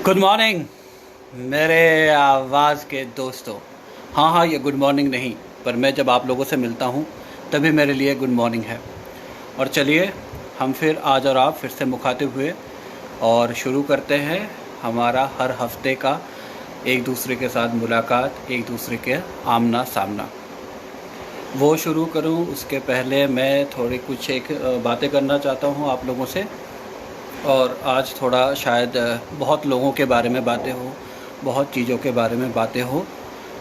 Good morning मेरे आवाज़ के दोस्तों। हाँ, ये गुड मॉर्निंग नहीं, पर मैं जब आप लोगों से मिलता हूँ तभी मेरे लिए गुड मॉर्निंग है। और चलिए हम फिर आज और आप फिर से मुखातिब हुए और शुरू करते हैं हमारा हर हफ्ते का एक दूसरे के साथ मुलाकात, एक दूसरे के आमना सामना। वो शुरू करूँ उसके पहले मैं थोड़ी कुछ एक बातें करना चाहता हूँ आप लोगों से। और आज थोड़ा शायद बहुत लोगों के बारे में बातें हो, बहुत चीज़ों के बारे में बातें हो,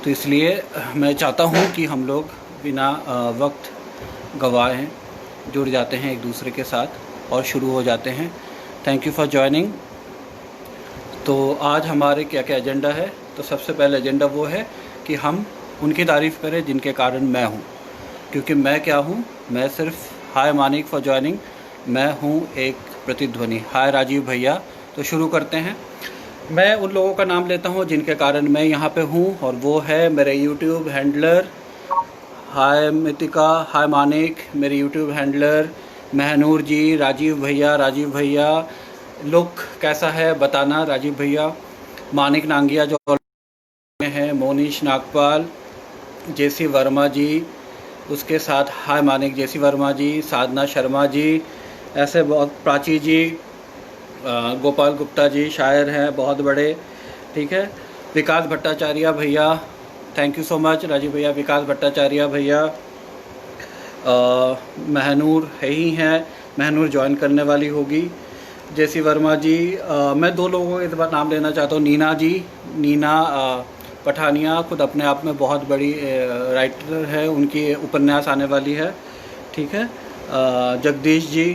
तो इसलिए मैं चाहता हूँ कि हम लोग बिना वक्त गंवाए जुड़ जाते हैं एक दूसरे के साथ और शुरू हो जाते हैं। Thank you for joining. तो आज हमारे क्या क्या एजेंडा है। तो सबसे पहले एजेंडा वो है कि हम उनकी तारीफ़ करें जिनके कारण मैं हूँ, क्योंकि मैं क्या हूँ, मैं सिर्फ हाय मानिक फॉर जॉइनिंग, मैं हूँ एक प्रतिध्वनि। हाय राजीव भैया। तो शुरू करते हैं। मैं उन लोगों का नाम लेता हूँ जिनके कारण मैं यहाँ पे हूँ, और वो है मेरे यूट्यूब हैंडलर हाय मितिका, हाय मानिक मेरे यूट्यूब हैंडलर, महनूर जी, राजीव भैया लुक कैसा है बताना राजीव भैया, मानिक नांगिया जो में है, मोनीश नागपाल, जेसी वर्मा जी, उसके साथ हाय मानिक जेसी वर्मा जी, साधना शर्मा जी, ऐसे बहुत, प्राची जी, गोपाल गुप्ता जी शायर हैं बहुत बड़े, ठीक है, विकास भट्टाचार्य भैया, thank you so much Rajiv भैया, विकास भट्टाचार्य भैया, महनूर है ही हैं, महनूर ज्वाइन करने वाली होगी, जेसी वर्मा जी, मैं दो लोगों के इस बार नाम लेना चाहता हूँ, नीना जी, नीना पठानिया खुद अपने आप में बहुत बड़ी राइटर है, उनकी उपन्यास आने वाली है, ठीक है, जगदीश जी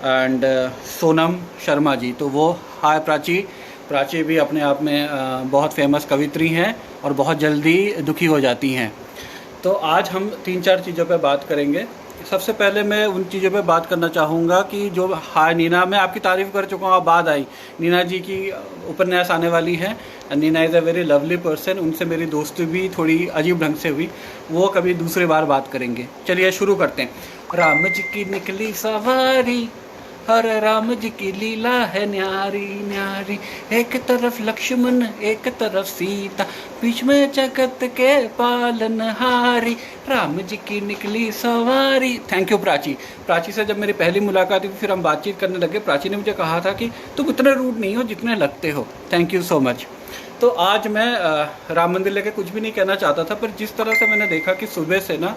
एंड सोनम शर्मा जी। तो वो हाय प्राची भी अपने आप में बहुत फेमस कवित्री हैं और बहुत जल्दी दुखी हो जाती हैं। तो आज हम 3-4 चीज़ों पे बात करेंगे। सबसे पहले मैं उन चीज़ों पे बात करना चाहूँगा कि जो हाय नीना, मैं आपकी तारीफ़ कर चुका हूँ, बाद आई नीना जी की उपन्यास आने वाली है। Nina is a very lovely person, उनसे मेरी दोस्ती भी थोड़ी अजीब ढंग से हुई, वो कभी दूसरी बार बात करेंगे। चलिए शुरू करते हैं। राम जी की निकली सवारी, हर राम जी की लीला है न्यारी न्यारी, एक तरफ लक्ष्मण एक तरफ सीता, बीच में जगत के पालनहारी, राम जी की निकली सवारी। थैंक यू प्राची से जब मेरी पहली मुलाकात हुई फिर हम बातचीत करने लगे। प्राची ने मुझे कहा था कि तुम इतने रूड नहीं हो जितने लगते हो। Thank you so much. तो आज मैं राम मंदिर लेके कुछ भी नहीं कहना चाहता था, पर जिस तरह से मैंने देखा कि सुबह से ना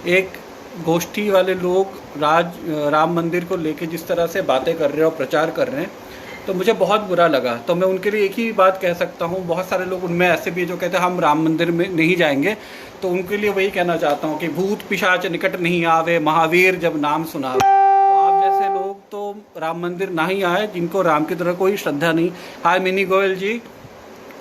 एक गोष्ठी वाले लोग राम मंदिर को लेके जिस तरह से बातें कर रहे हैं और प्रचार कर रहे हैं, तो मुझे बहुत बुरा लगा। तो मैं उनके लिए एक ही बात कह सकता हूँ, बहुत सारे लोग उनमें ऐसे भी जो कहते हैं हम राम मंदिर में नहीं जाएंगे, तो उनके लिए वही कहना चाहता हूँ कि भूत पिशाच निकट नहीं आवे, महावीर जब नाम सुनावे। तो आप जैसे लोग तो राम मंदिर ना ही आए जिनको राम की तरह कोई श्रद्धा नहीं। हाय मिनी गोयल जी,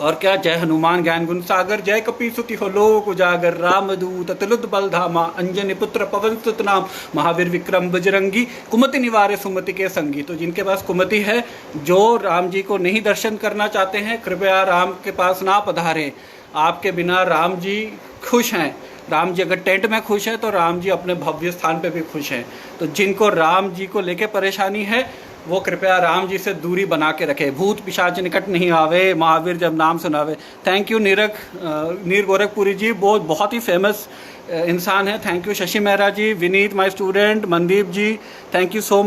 और क्या, जय हनुमान ज्ञान गुण सागर, जय कपी सुति हो लोक उजागर, रामदूत अतुलित बल धामा, अंजनी पुत्र पवन सुत नाम, महावीर विक्रम बजरंगी, कुमति निवारे सुमति के संगी। तो जिनके पास कुमति है, जो राम जी को नहीं दर्शन करना चाहते हैं, कृपया राम के पास ना पधारें। आपके बिना राम जी खुश हैं। राम जी अगर टेंट में खुश है तो राम जी अपने भव्य स्थान पे भी खुश हैं। तो जिनको राम जी को लेके परेशानी है वो कृपया राम जी से दूरी बना के रखे। भूत पिशाच निकट नहीं आवे, महावीर जब नाम सुनावे। थैंक यू नीर गोरखपुरी जी, बहुत ही फेमस इंसान है। Thank you Shashi Mehra ji, Vineet my student, Mandeep ji, thank you so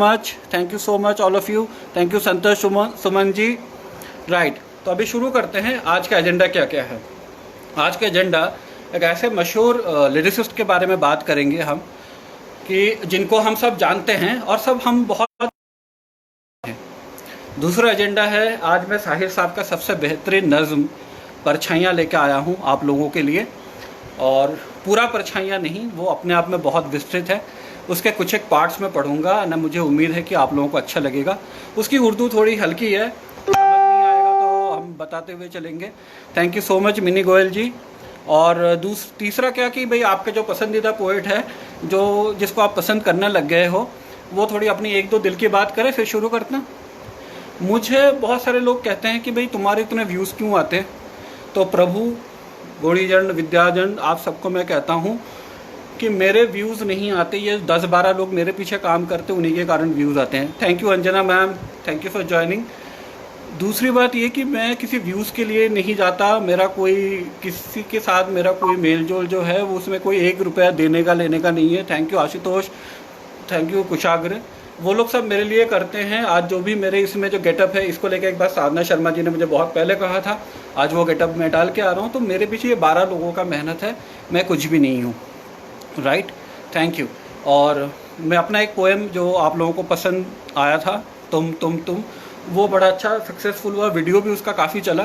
much all of you. Thank you Santosh Suman ji. Right, तो अभी शुरू करते हैं। आज का एजेंडा क्या क्या है। आज का एजेंडा एक ऐसे मशहूर लिरिसिस्ट के बारे में बात करेंगे हम, कि जिनको हम सब जानते हैं और सब हम बहुत। दूसरा एजेंडा है, आज मैं साहिर साहब का सबसे बेहतरीन नज़्म परछाइयाँ लेकर आया हूँ आप लोगों के लिए। और पूरा परछाइयाँ नहीं, वो अपने आप में बहुत विस्तृत है, उसके कुछ एक पार्ट्स में पढ़ूंगा ना, मुझे उम्मीद है कि आप लोगों को अच्छा लगेगा। उसकी उर्दू थोड़ी हल्की है, समझ नहीं आएगा तो हम बताते हुए चलेंगे। Thank you so much Mini Goyal ji. और तीसरा क्या कि भाई आपके जो पसंदीदा पोइट है, जो जिसको आप पसंद करने लग गए हो, वो थोड़ी अपनी एक दो दिल की बात करे फिर शुरू करना। मुझे बहुत सारे लोग कहते हैं कि भाई तुम्हारे इतने व्यूज़ क्यों आते हैं। तो प्रभु गोड़ीजन विद्याजन आप सबको मैं कहता हूँ कि मेरे व्यूज़ नहीं आते, ये 10-12 लोग मेरे पीछे काम करते, उन्हीं के कारण व्यूज़ आते हैं। Thank you Anjana ma'am, thank you for joining. दूसरी बात ये कि मैं किसी व्यूज़ के लिए नहीं जाता, मेरा कोई किसी के साथ मेरा कोई मेल जोल जो है वो उसमें कोई 1 रुपया देने का लेने का नहीं है। Thank you Ashutosh, thank you Kushagra, वो लोग सब मेरे लिए करते हैं। आज जो भी मेरे इसमें जो गेटअप है इसको लेकर एक बार साधना शर्मा जी ने मुझे बहुत पहले कहा था, आज वो गेटअप मैं डाल के आ रहा हूँ। तो मेरे पीछे ये 12 लोगों का मेहनत है, मैं कुछ भी नहीं हूँ। Right, thank you. और मैं अपना एक पोएम जो आप लोगों को पसंद आया था, तुम, वो बड़ा अच्छा सक्सेसफुल हुआ, वीडियो भी उसका काफ़ी चला,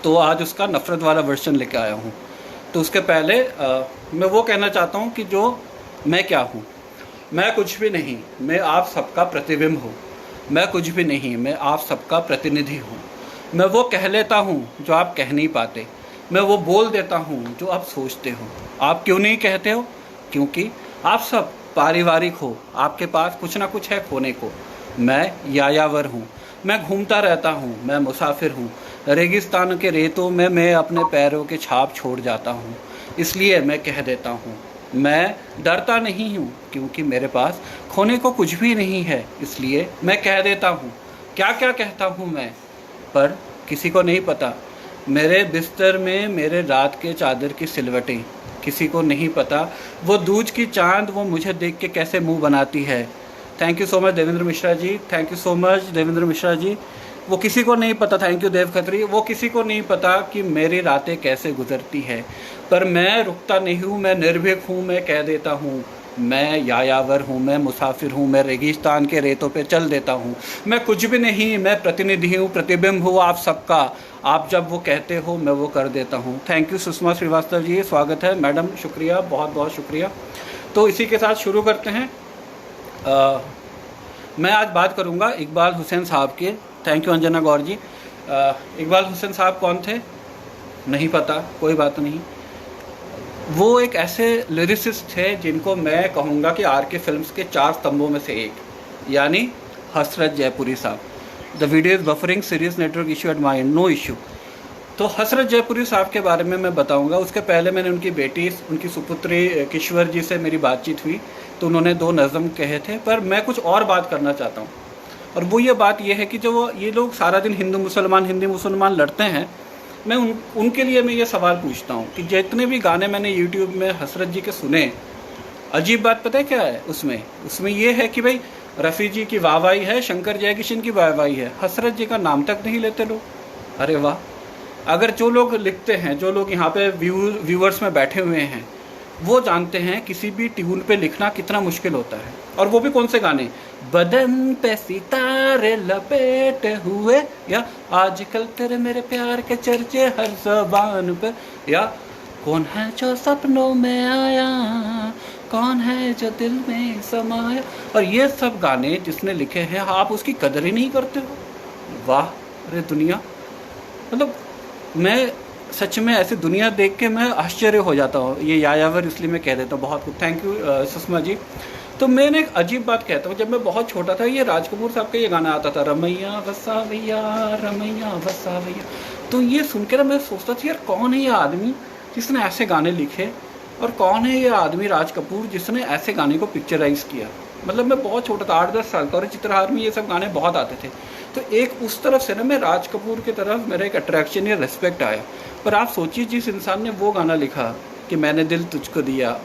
तो आज उसका नफ़रत वाला वर्जन लेके आया हूँ। तो उसके पहले मैं वो कहना चाहता हूँ कि जो मैं क्या हूँ, मैं कुछ भी नहीं, मैं आप सबका प्रतिबिंब हूँ। मैं कुछ भी नहीं, मैं आप सबका प्रतिनिधि हूँ। मैं वो कह लेता हूँ जो आप कह नहीं पाते, मैं वो बोल देता हूँ जो आप सोचते हो। आप क्यों नहीं कहते हो? क्योंकि आप सब पारिवारिक हो, आपके पास कुछ ना कुछ है खोने को। मैं यायावर हूँ, मैं घूमता रहता हूँ, मैं मुसाफिर हूँ। रेगिस्तान के रेतों में मैं अपने पैरों के छाप छोड़ जाता हूँ, इसलिए मैं कह देता हूँ। मैं डरता नहीं हूँ क्योंकि मेरे पास खोने को कुछ भी नहीं है, इसलिए मैं कह देता हूँ। क्या क्या कहता हूँ मैं, पर किसी को नहीं पता। मेरे बिस्तर में मेरे रात के चादर की सिलवटें, किसी को नहीं पता। वो दूज की चांद वो मुझे देख के कैसे मुंह बनाती है। Thank you so much Devendra Mishra ji, thank you so much Devendra Mishra ji. वो किसी को नहीं पता, थैंक यू देव खत्री, वो किसी को नहीं पता कि मेरी रातें कैसे गुजरती है, पर मैं रुकता नहीं हूँ, मैं निर्भीक हूँ, मैं कह देता हूँ। मैं यायावर हूँ, मैं मुसाफिर हूँ, मैं रेगिस्तान के रेतों पे चल देता हूँ। मैं कुछ भी नहीं, मैं प्रतिनिधि हूँ, प्रतिबिंब हूँ आप सबका। आप जब वो कहते हो मैं वो कर देता हूँ। थैंक यू सुषमा श्रीवास्तव जी, स्वागत है मैडम, शुक्रिया, बहुत बहुत शुक्रिया। तो इसी के साथ शुरू करते हैं। मैं आज बात करूंगा इकबाल हुसैन साहब के। थैंक यू अंजना गौर जी। इकबाल हुसैन साहब कौन थे? नहीं पता, कोई बात नहीं। वो एक ऐसे लिरिसिस्ट थे जिनको मैं कहूँगा कि आर के फिल्म्स के 4 स्तंभों में से एक, यानी हसरत जयपुरी साहब। The video is buffering, series network issue at my end, no issue. तो हसरत जयपुरी साहब के बारे में मैं बताऊंगा। उसके पहले मैंने उनकी बेटी, उनकी सुपुत्री किश्वर जी से मेरी बातचीत हुई, तो उन्होंने 2 नज़म कहे थे, पर मैं कुछ और बात करना चाहता हूँ। और वो ये बात ये है कि जो ये लोग सारा दिन हिंदू मुसलमान लड़ते हैं, मैं उनके लिए मैं ये सवाल पूछता हूँ कि जितने भी गाने मैंने यूट्यूब में हसरत जी के सुने, अजीब बात पता है क्या है उसमें ये है कि भाई रफ़ी जी की वाहवाही है, शंकर जयकिशन की वाहवाही है, हसरत जी का नाम तक नहीं लेते लोग। अरे वाह! अगर जो लोग लिखते हैं, जो लोग यहाँ पे व्यूअर्स में बैठे हुए हैं, वो जानते हैं किसी भी ट्यून पे लिखना कितना मुश्किल होता है। और वो भी कौन से गाने, बदन पे सितारे लपेटे हुए, या आजकल तेरे मेरे प्यार के चर्चे हर ज़बान पे, या कौन है जो सपनों में आया, कौन है जो दिल में समाया। और ये सब गाने जिसने लिखे हैं, आप उसकी कदर ही नहीं करते हो। वाह अरे दुनिया, मतलब मैं सच में ऐसी दुनिया देख के मैं आश्चर्य हो जाता हूँ। ये यायावर इसलिए मैं कह देता हूँ। बहुत कुछ, थैंक यू सुषमा जी। तो मैंने एक अजीब बात कहता हूँ, जब मैं बहुत छोटा था, ये राज कपूर साहब का ये गाना आता था, रमैया वसावैया रमैया वसावैया। तो ये सुन के ना मैं सोचता था, यार कौन है ये आदमी जिसने ऐसे गाने लिखे, और कौन है ये आदमी राज कपूर जिसने ऐसे गाने को पिक्चराइज किया। मतलब मैं बहुत छोटा था, 8-10 साल का, और चित्रहार में ये सब गाने बहुत आते थे। तो एक उस तरफ से ना मैं राज कपूर की तरफ मेरा एक अट्रैक्शन या रिस्पेक्ट आया। पर आप सोचिए, जिस इंसान ने वो गाना लिखा कि मैंने दिल तुझको दिया,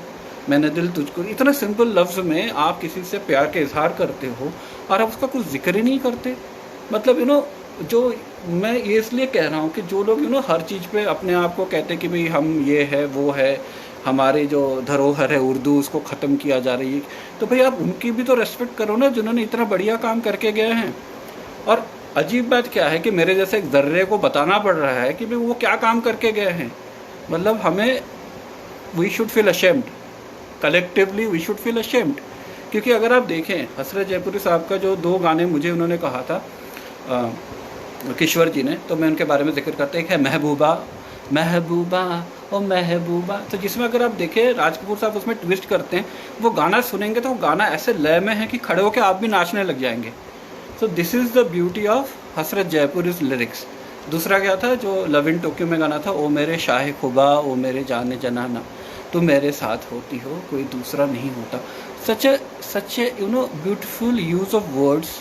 मैंने दिल तुझको, इतना सिंपल लफ्ज़ में आप किसी से प्यार का इजहार करते हो और आप उसका कुछ जिक्र ही नहीं करते। मतलब जो मैं ये इसलिए कह रहा हूँ कि जो लोग हर चीज़ पे अपने आप को कहते हैं कि भाई हम ये है वो है, हमारी जो धरोहर है उर्दू उसको ख़त्म किया जा रही है, तो भाई आप उनकी भी तो रेस्पेक्ट करो ना, जिन्होंने इतना बढ़िया काम करके गए हैं। और अजीब बात क्या है कि मेरे जैसे एक दर्रे को बताना पड़ रहा है कि भाई वो क्या काम करके गए हैं। मतलब हमें, we should feel ashamed, collectively we should feel ashamed. क्योंकि अगर आप देखें हसरत जयपुरी साहब का जो 2 गाने मुझे उन्होंने कहा था किश्वर जी ने, तो मैं उनके बारे में जिक्र करते हैं कि महबूबा महबूबा ओ महबूबा। तो जिसमें अगर आप देखें राज कपूर साहब उसमें ट्विस्ट करते हैं, वो गाना सुनेंगे तो वो गाना ऐसे लय में है कि खड़े होकर आप भी नाचने लग जाएंगे। So this is the beauty of Hasrat जयपुरी's lyrics. दूसरा क्या था, जो लव इन टोक्यो में गाना था, ओ मेरे शाह खुबा ओ मेरे जाने जनाना, तुम मेरे साथ होती हो कोई दूसरा नहीं होता। Such a beautiful use of words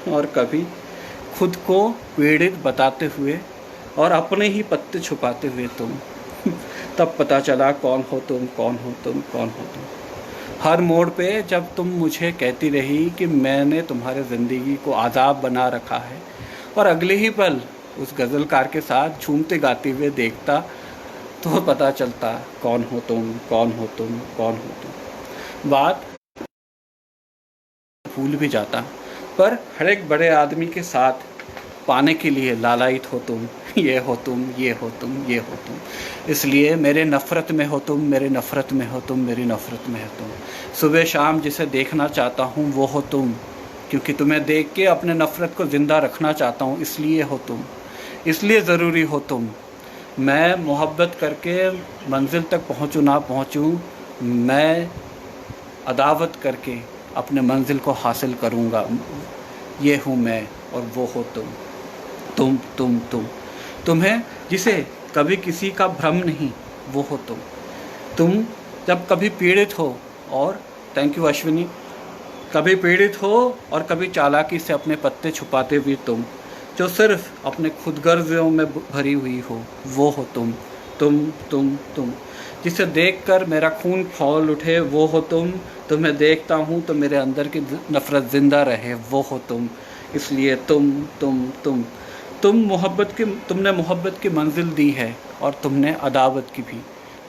और कभी खुद को पीड़ित बताते हुए और अपने ही पत्ते छुपाते हुए तुम। तब पता चला कौन हो तुम, कौन हो तुम, कौन हो तुम। हर मोड़ पे जब तुम मुझे कहती रही कि मैंने तुम्हारे ज़िंदगी को आज़ाब बना रखा है, और अगले ही पल उस गज़लकार के साथ झूमते गाते हुए देखता, तो पता चलता कौन हो तुम, कौन हो तुम, कौन हो तुम। बात भूल भी जाता, पर हर एक बड़े आदमी के साथ पाने के लिए लालायित हो तुम, ये हो तुम, ये हो तुम, ये हो तुम। इसलिए मेरे नफ़रत में हो तुम, मेरे नफ़रत में हो तुम, मेरी नफ़रत में हो तुम। सुबह शाम जिसे देखना चाहता हूँ वो हो तुम, क्योंकि तुम्हें देख के अपने नफ़रत को ज़िंदा रखना चाहता हूँ, इसलिए हो तुम, इसलिए ज़रूरी हो तुम। मैं मोहब्बत करके मंजिल तक पहुँचूँ ना पहुँचूँ, मैं अदावत करके अपने मंजिल को हासिल करूँगा। ये हूँ मैं और वो हो तुम, तुम तुम तुम। तुम्हें जिसे कभी किसी का भ्रम नहीं, वो हो तुम जब कभी पीड़ित हो, और थैंक यू अश्विनी, कभी पीड़ित हो और कभी चालाकी से अपने पत्ते छुपाते हुए तुम, जो सिर्फ अपने खुदगर्जियों में भरी हुई हो, वो हो तुम, तुम तुम तुम। जिसे देखकर मेरा खून खौल उठे, वो हो तुम। तुम्हें देखता हूँ तो मेरे अंदर की नफ़रत ज़िंदा रहे, वो हो तुम। इसलिए तुम तुम तुम तुमने मोहब्बत की मंजिल दी है, और तुमने अदावत की भी।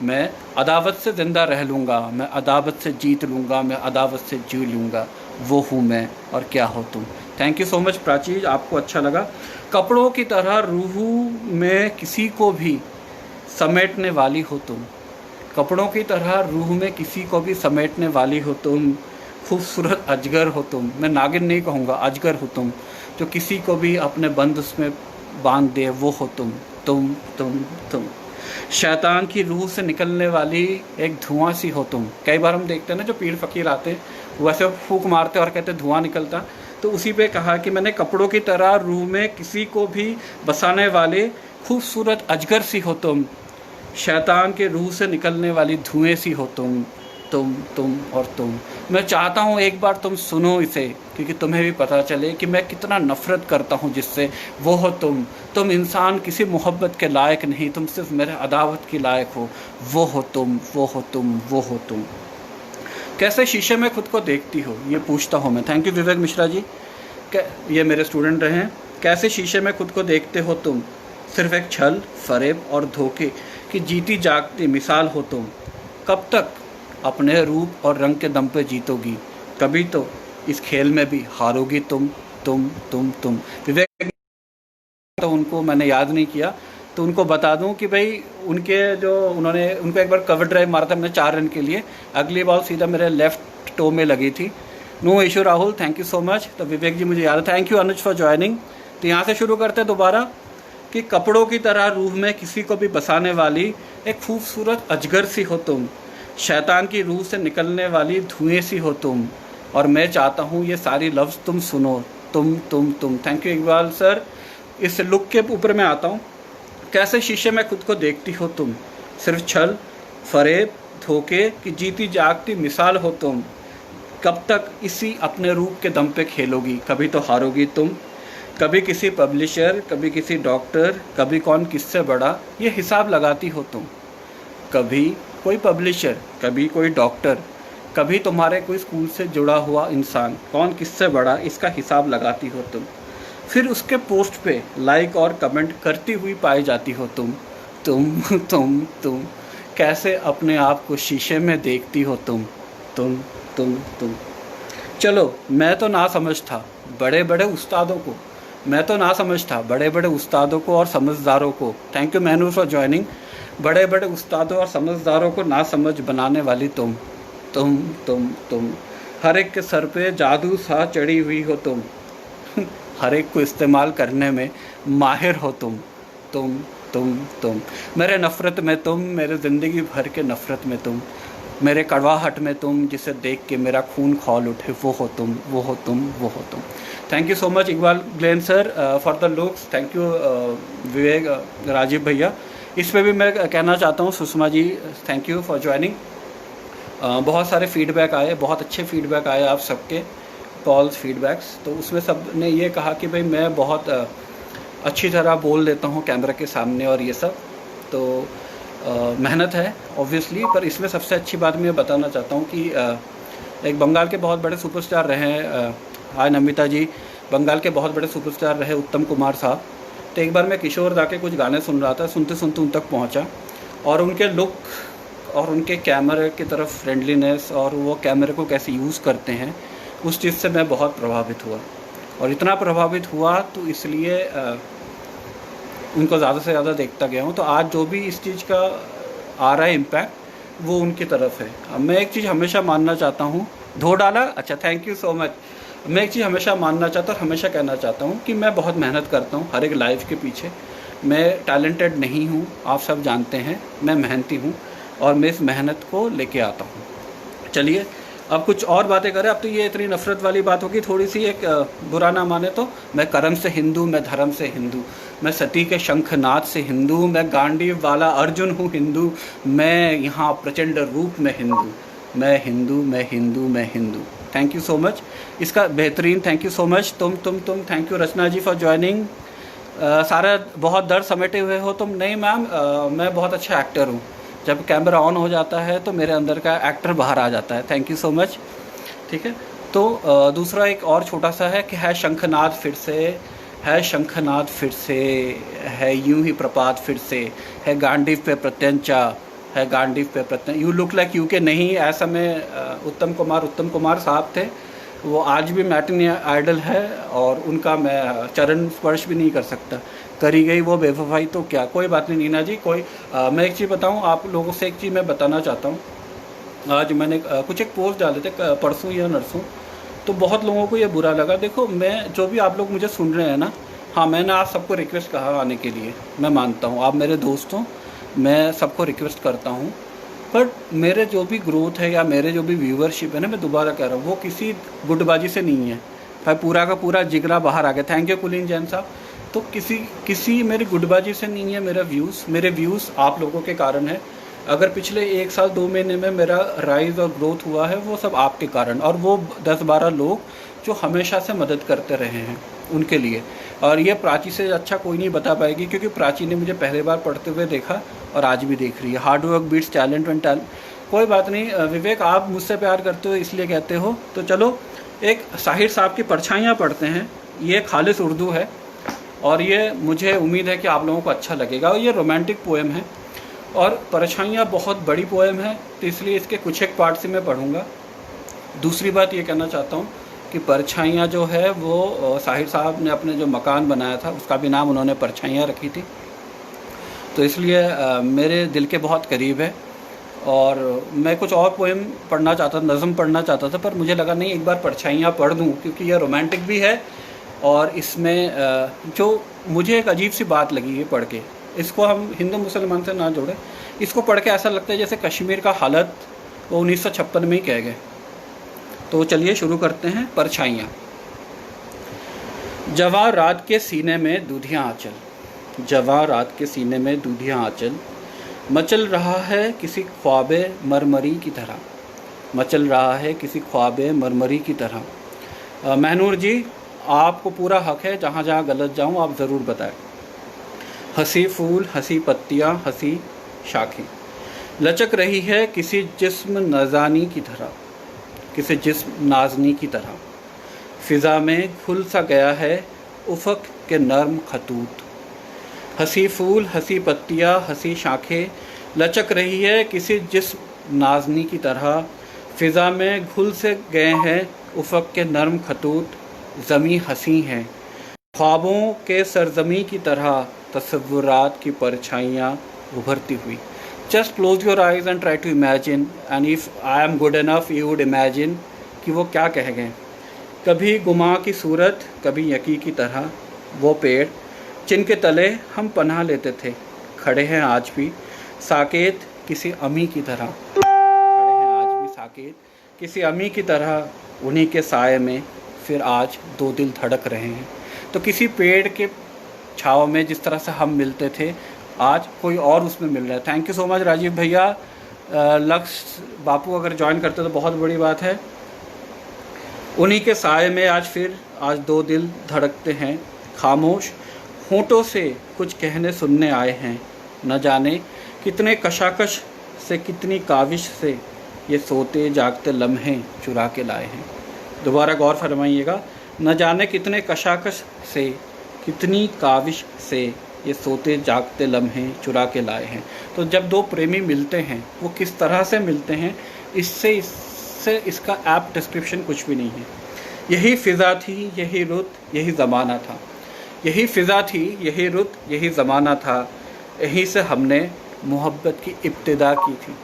मैं अदावत से ज़िंदा रह लूँगा, मैं अदावत से जीत लूँगा, मैं अदावत से जी लूँगा। वो हूँ मैं और क्या हो तुम। Thank you so much Prachi, आपको अच्छा लगा। कपड़ों की तरह रूह में किसी को भी समेटने वाली हो तुम, कपड़ों की तरह रूह में किसी को भी समेटने वाली हो तुम। खूबसूरत अजगर हो तुम, मैं नागिन नहीं कहूँगा, अजगर हो तुम, जो किसी को भी अपने बंद उसमें बांध दे, वो हो तुम, तुम तुम तुम। शैतान की रूह से निकलने वाली एक धुआं सी हो तुम। कई बार हम देखते हैं ना, जो पीर फकीर आते हैं वैसे फूंक मारते और कहते धुआं निकलता, तो उसी पे कहा कि मैंने कपड़ों की तरह रूह में किसी को भी बसाने वाले खूबसूरत अजगर सी हो तुम। शैतान के रूह से निकलने वाली धुएं सी हो तुम और तुम। मैं चाहता हूँ एक बार तुम सुनो इसे, क्योंकि तुम्हें भी पता चले कि मैं कितना नफ़रत करता हूँ जिससे। वो हो तुम इंसान किसी मोहब्बत के लायक नहीं, तुम सिर्फ मेरे अदावत के लायक हो। वो हो तुम, वो हो तुम, वो हो तुम। कैसे शीशे में खुद को देखती हो, ये पूछता हूँ मैं। थैंक यू विवेक मिश्रा जी, ये मेरे स्टूडेंट रहे हैं। कैसे शीशे में खुद को देखते हो तुम, सिर्फ एक छल, फरेब और धोखे की जीती जागती मिसाल हो तुम। कब तक अपने रूप और रंग के दम पे जीतोगी, कभी तो इस खेल में भी हारोगी तुम। विवेक तो उनको मैंने याद नहीं किया, तो उनको बता दूं कि भाई उनको एक बार कवर ड्राइव मारा था मैंने 4 रन के लिए, अगली बॉल सीधा मेरे लेफ्ट टो में लगी थी। No issue Rahul, thank you so much. तो विवेक जी मुझे याद है, thank you Anuj for joining. तो यहाँ से शुरू करते हैं दोबारा कि कपड़ों की तरह रूह में किसी को भी बसाने वाली एक खूबसूरत अजगर सी हो तुम। शैतान की रूह से निकलने वाली धुएं सी हो तुम। और मैं चाहता हूँ ये सारी लफ्ज़ तुम सुनो, तुम। Thank you Iqbal sir. इस लुक के ऊपर मैं आता हूँ। कैसे शीशे में खुद को देखती हो तुम, सिर्फ छल, फरेब, धोखे की जीती जागती मिसाल हो तुम। कब तक इसी अपने रूप के दम पे खेलोगी, कभी तो हारोगी तुम। कभी किसी पब्लिशर, कभी किसी डॉक्टर, कभी कौन किससे बड़ा, ये हिसाब लगाती हो तुम। कभी कोई पब्लिशर, कभी कोई डॉक्टर, कभी तुम्हारे कोई स्कूल से जुड़ा हुआ इंसान, कौन किससे बड़ा, इसका हिसाब लगाती हो तुम। फिर उसके पोस्ट पे लाइक और कमेंट करती हुई पाई जाती हो तुम। कैसे अपने आप को शीशे में देखती हो तुम। चलो मैं तो ना समझ था बड़े बड़े उस्तादों को और समझदारों को। Thank you Mainoor for joining. बड़े बड़े उस्तादों और समझदारों को ना समझ बनाने वाली तुम। हर एक के सर पे जादू सा चढ़ी हुई हो तुम। हर एक को इस्तेमाल करने में माहिर हो तुम। मेरे नफ़रत में तुम, मेरे ज़िंदगी भर के नफ़रत में तुम, मेरे कड़वाहट में तुम, जिसे देख के मेरा खून खौल उठे, वो हो तुम। Thank you so much Iqbal Glen sir for the looks. Thank you Vivek Rajeev भैया। इस पे भी मैं कहना चाहता हूँ, Sushma ji thank you for joining. बहुत सारे फीडबैक आए, बहुत अच्छे फीडबैक आए आप सबके। कॉल्स फीडबैक्स, तो उसमें सब ने ये कहा कि भाई मैं बहुत अच्छी तरह बोल लेता हूँ कैमरा के सामने और ये सब। तो मेहनत है ऑब्वियसली, पर इसमें सबसे अच्छी बात मैं बताना चाहता हूँ कि एक बंगाल के बहुत बड़े सुपरस्टार रहे हैं, हाय नमिता जी, बंगाल के बहुत बड़े सुपरस्टार रहे उत्तम कुमार साहब। तो एक बार मैं किशोर दा के कुछ गाने सुन रहा था, सुनते सुनते उन तक पहुंचा, और उनके लुक और उनके कैमरे की तरफ फ्रेंडलीनेस और वो कैमरे को कैसे यूज़ करते हैं, उस चीज़ से मैं बहुत प्रभावित हुआ। और इतना प्रभावित हुआ तो इसलिए उनको ज़्यादा से ज़्यादा देखता गया हूँ। तो आज जो भी इस चीज़ का आ रहा है इम्पैक्ट, वो उनकी तरफ है। अब मैं एक चीज़ हमेशा मानना चाहता हूँ, धो डाला, अच्छा थैंक यू सो मच। मैं एक चीज़ हमेशा मानना चाहता हूँ और हमेशा कहना चाहता हूँ कि मैं बहुत मेहनत करता हूँ हर एक लाइफ के पीछे। मैं टैलेंटेड नहीं हूँ, आप सब जानते हैं, मैं मेहनती हूँ और मैं इस मेहनत को लेके आता हूँ। चलिए अब कुछ और बातें करें। अब तो ये इतनी नफरत वाली बात होगी थोड़ी सी, एक बुरा ना माने तो, मैं कर्म से हिंदू, मैं धर्म से हिंदू, मैं सती के शंखनाद से हिंदू, मैं गांडीव वाला अर्जुन हूँ हिंदू, मैं यहाँ प्रचंड रूप में हिंदू, मैं हिंदू, मैं हिंदू, मैं हिंदू। थैंक यू सो मच, इसका बेहतरीन थैंक यू सो मच। तुम thank you Rachna ji for joining. सारा बहुत दर्द समेटे हुए हो तुम। नहीं मैम, मैं बहुत अच्छा एक्टर हूँ, जब कैमरा ऑन हो जाता है तो मेरे अंदर का एक्टर बाहर आ जाता है। Thank you so much. ठीक है, तो दूसरा एक और छोटा सा है कि है शंखनाद फिर से, है शंखनाद फिर से, है यूं ही प्रपात फिर से, है गांडीव पे प्रत्यंचा, है गांडीव पे प्रत्यंचा, यू लुक लाइक यू के। नहीं, ऐसा में उत्तम कुमार साहब थे, वो आज भी मैटिनी आइडल है और उनका मैं चरण स्पर्श भी नहीं कर सकता। करी गई वो बेवफाई तो क्या, कोई बात नहीं नीना जी, कोई मैं एक चीज़ बताऊं आप लोगों से, एक चीज़ मैं बताना चाहता हूं। आज मैंने कुछ एक पोस्ट डाले थे परसों या नरसों, तो बहुत लोगों को ये बुरा लगा। देखो, मैं जो भी आप लोग मुझे सुन रहे हैं ना, हाँ मैंने आप सबको रिक्वेस्ट कहा आने के लिए, मैं मानता हूँ आप मेरे दोस्त हो, मैं सबको रिक्वेस्ट करता हूँ, पर मेरे जो भी ग्रोथ है या मेरे जो भी व्यूवरशिप है ना, मैं दोबारा कह रहा हूँ, वो किसी गुटबाजी से नहीं है भाई, पूरा का पूरा जिगरा बाहर आ गया। थैंक यू कुलीन जैन साहब। तो किसी मेरी गुटबाजी से नहीं है मेरे व्यूज़ आप लोगों के कारण है। अगर पिछले 1 साल 2 महीने में मेरा राइज और ग्रोथ हुआ है, वो सब आपके कारण, और वो 10-12 लोग जो हमेशा से मदद करते रहे हैं उनके लिए। और ये प्राची से अच्छा कोई नहीं बता पाएगी, क्योंकि प्राची ने मुझे पहली बार पढ़ते हुए देखा और आज भी देख रही है। Hard work beats talent and talent. कोई बात नहीं विवेक, आप मुझसे प्यार करते हो इसलिए कहते हो। तो चलो एक साहिर साहब की परछाइयाँ पढ़ते हैं, ये खालिस उर्दू है और ये मुझे उम्मीद है कि आप लोगों को अच्छा लगेगा। और ये रोमांटिक पोएम है और परछाइयाँ बहुत बड़ी पोएम है, तो इसलिए इसके कुछ एक पार्ट से मैं पढ़ूँगा। दूसरी बात ये कहना चाहता हूँ कि परछाइयाँ जो है वो साहिर साहब ने अपने जो मकान बनाया था उसका भी नाम उन्होंने परछाइयाँ रखी थी, तो इसलिए मेरे दिल के बहुत करीब है। और मैं कुछ और पोएम पढ़ना चाहता था, नज़म पढ़ना चाहता था, पर मुझे लगा नहीं एक बार परछाइयाँ पढ़ दूँ, क्योंकि यह रोमांटिक भी है और इसमें जो मुझे एक अजीब सी बात लगी है पढ़ के, इसको हम हिंदू मुसलमान से ना जोड़ें, इसको पढ़ के ऐसा लगता है जैसे कश्मीर का हालत वो 1956 में ही कह गए। तो चलिए शुरू करते हैं। परछाइयाँ। जवां रात के सीने में दूधियाँ आंचल, जवां रात के सीने में दूधियाँ आंचल, मचल रहा है किसी ख्वाबे मरमरी की तरह, मचल रहा है किसी ख्वाबे मरमरी की तरह। महनूर जी, आपको पूरा हक है, जहाँ जहाँ गलत जाऊँ आप ज़रूर बताएं। हंसी फूल, हंसी पत्तियाँ, हंसी शाखें, लचक रही है किसी जिस्म नजानी की तरह, किसी जिस्म नाजनी की तरह। फ़िज़ा में खुल सा गया है उफ़क़ के नर्म खतूत। हंसी फूल, हंसी पत्तियाँ, हंसी शाखें, लचक रही है किसी जिस्म नाजनी की तरह। फ़िज़ा में घुल से गए हैं उफ़क़ के नर्म खतूत। ज़मी हंसी हैं ख्वाबों के सरज़मी की तरह, तसव्वुरात की परछाइयाँ उभरती हुई। Just close your eyes and try to imagine, and if I am good enough you would imagine कि वो क्या कह गए। कभी गुमा की सूरत, कभी यकी की तरह, वो पेड़ जिनके तले हम पनाह लेते थे, खड़े हैं आज भी साकेत किसी अमी की तरह, खड़े हैं आज भी साकेत किसी अमी की तरह। उन्हीं के साए में फिर आज 2 दिल धड़क रहे हैं। तो किसी पेड़ के छाँव में जिस तरह से हम मिलते थे, आज कोई और उसमें मिल रहा है। Thank you so much Rajiv भैया। लक्ष्य बापू अगर ज्वाइन करते तो बहुत बड़ी बात है। उन्हीं के साए में आज दो दिल धड़कते हैं खामोश, होंठों से कुछ कहने सुनने आए हैं। न जाने कितने कशाकश से, कितनी काविश से ये सोते जागते लम्हे चुरा के लाए हैं। दोबारा गौर फरमाइएगा। न जाने कितने कशाकश से, कितनी काविश से ये सोते जागते लम्हे चुरा के लाए हैं। तो जब दो प्रेमी मिलते हैं वो किस तरह से मिलते हैं, इससे इसका ऐप डिस्क्रिप्शन कुछ भी नहीं है। यही फ़िज़ा थी, यही रुत, यही ज़माना था। यही फ़िज़ा थी, यही रुत, यही ज़माना था। यहीं से हमने मोहब्बत की इब्तिदा की थी।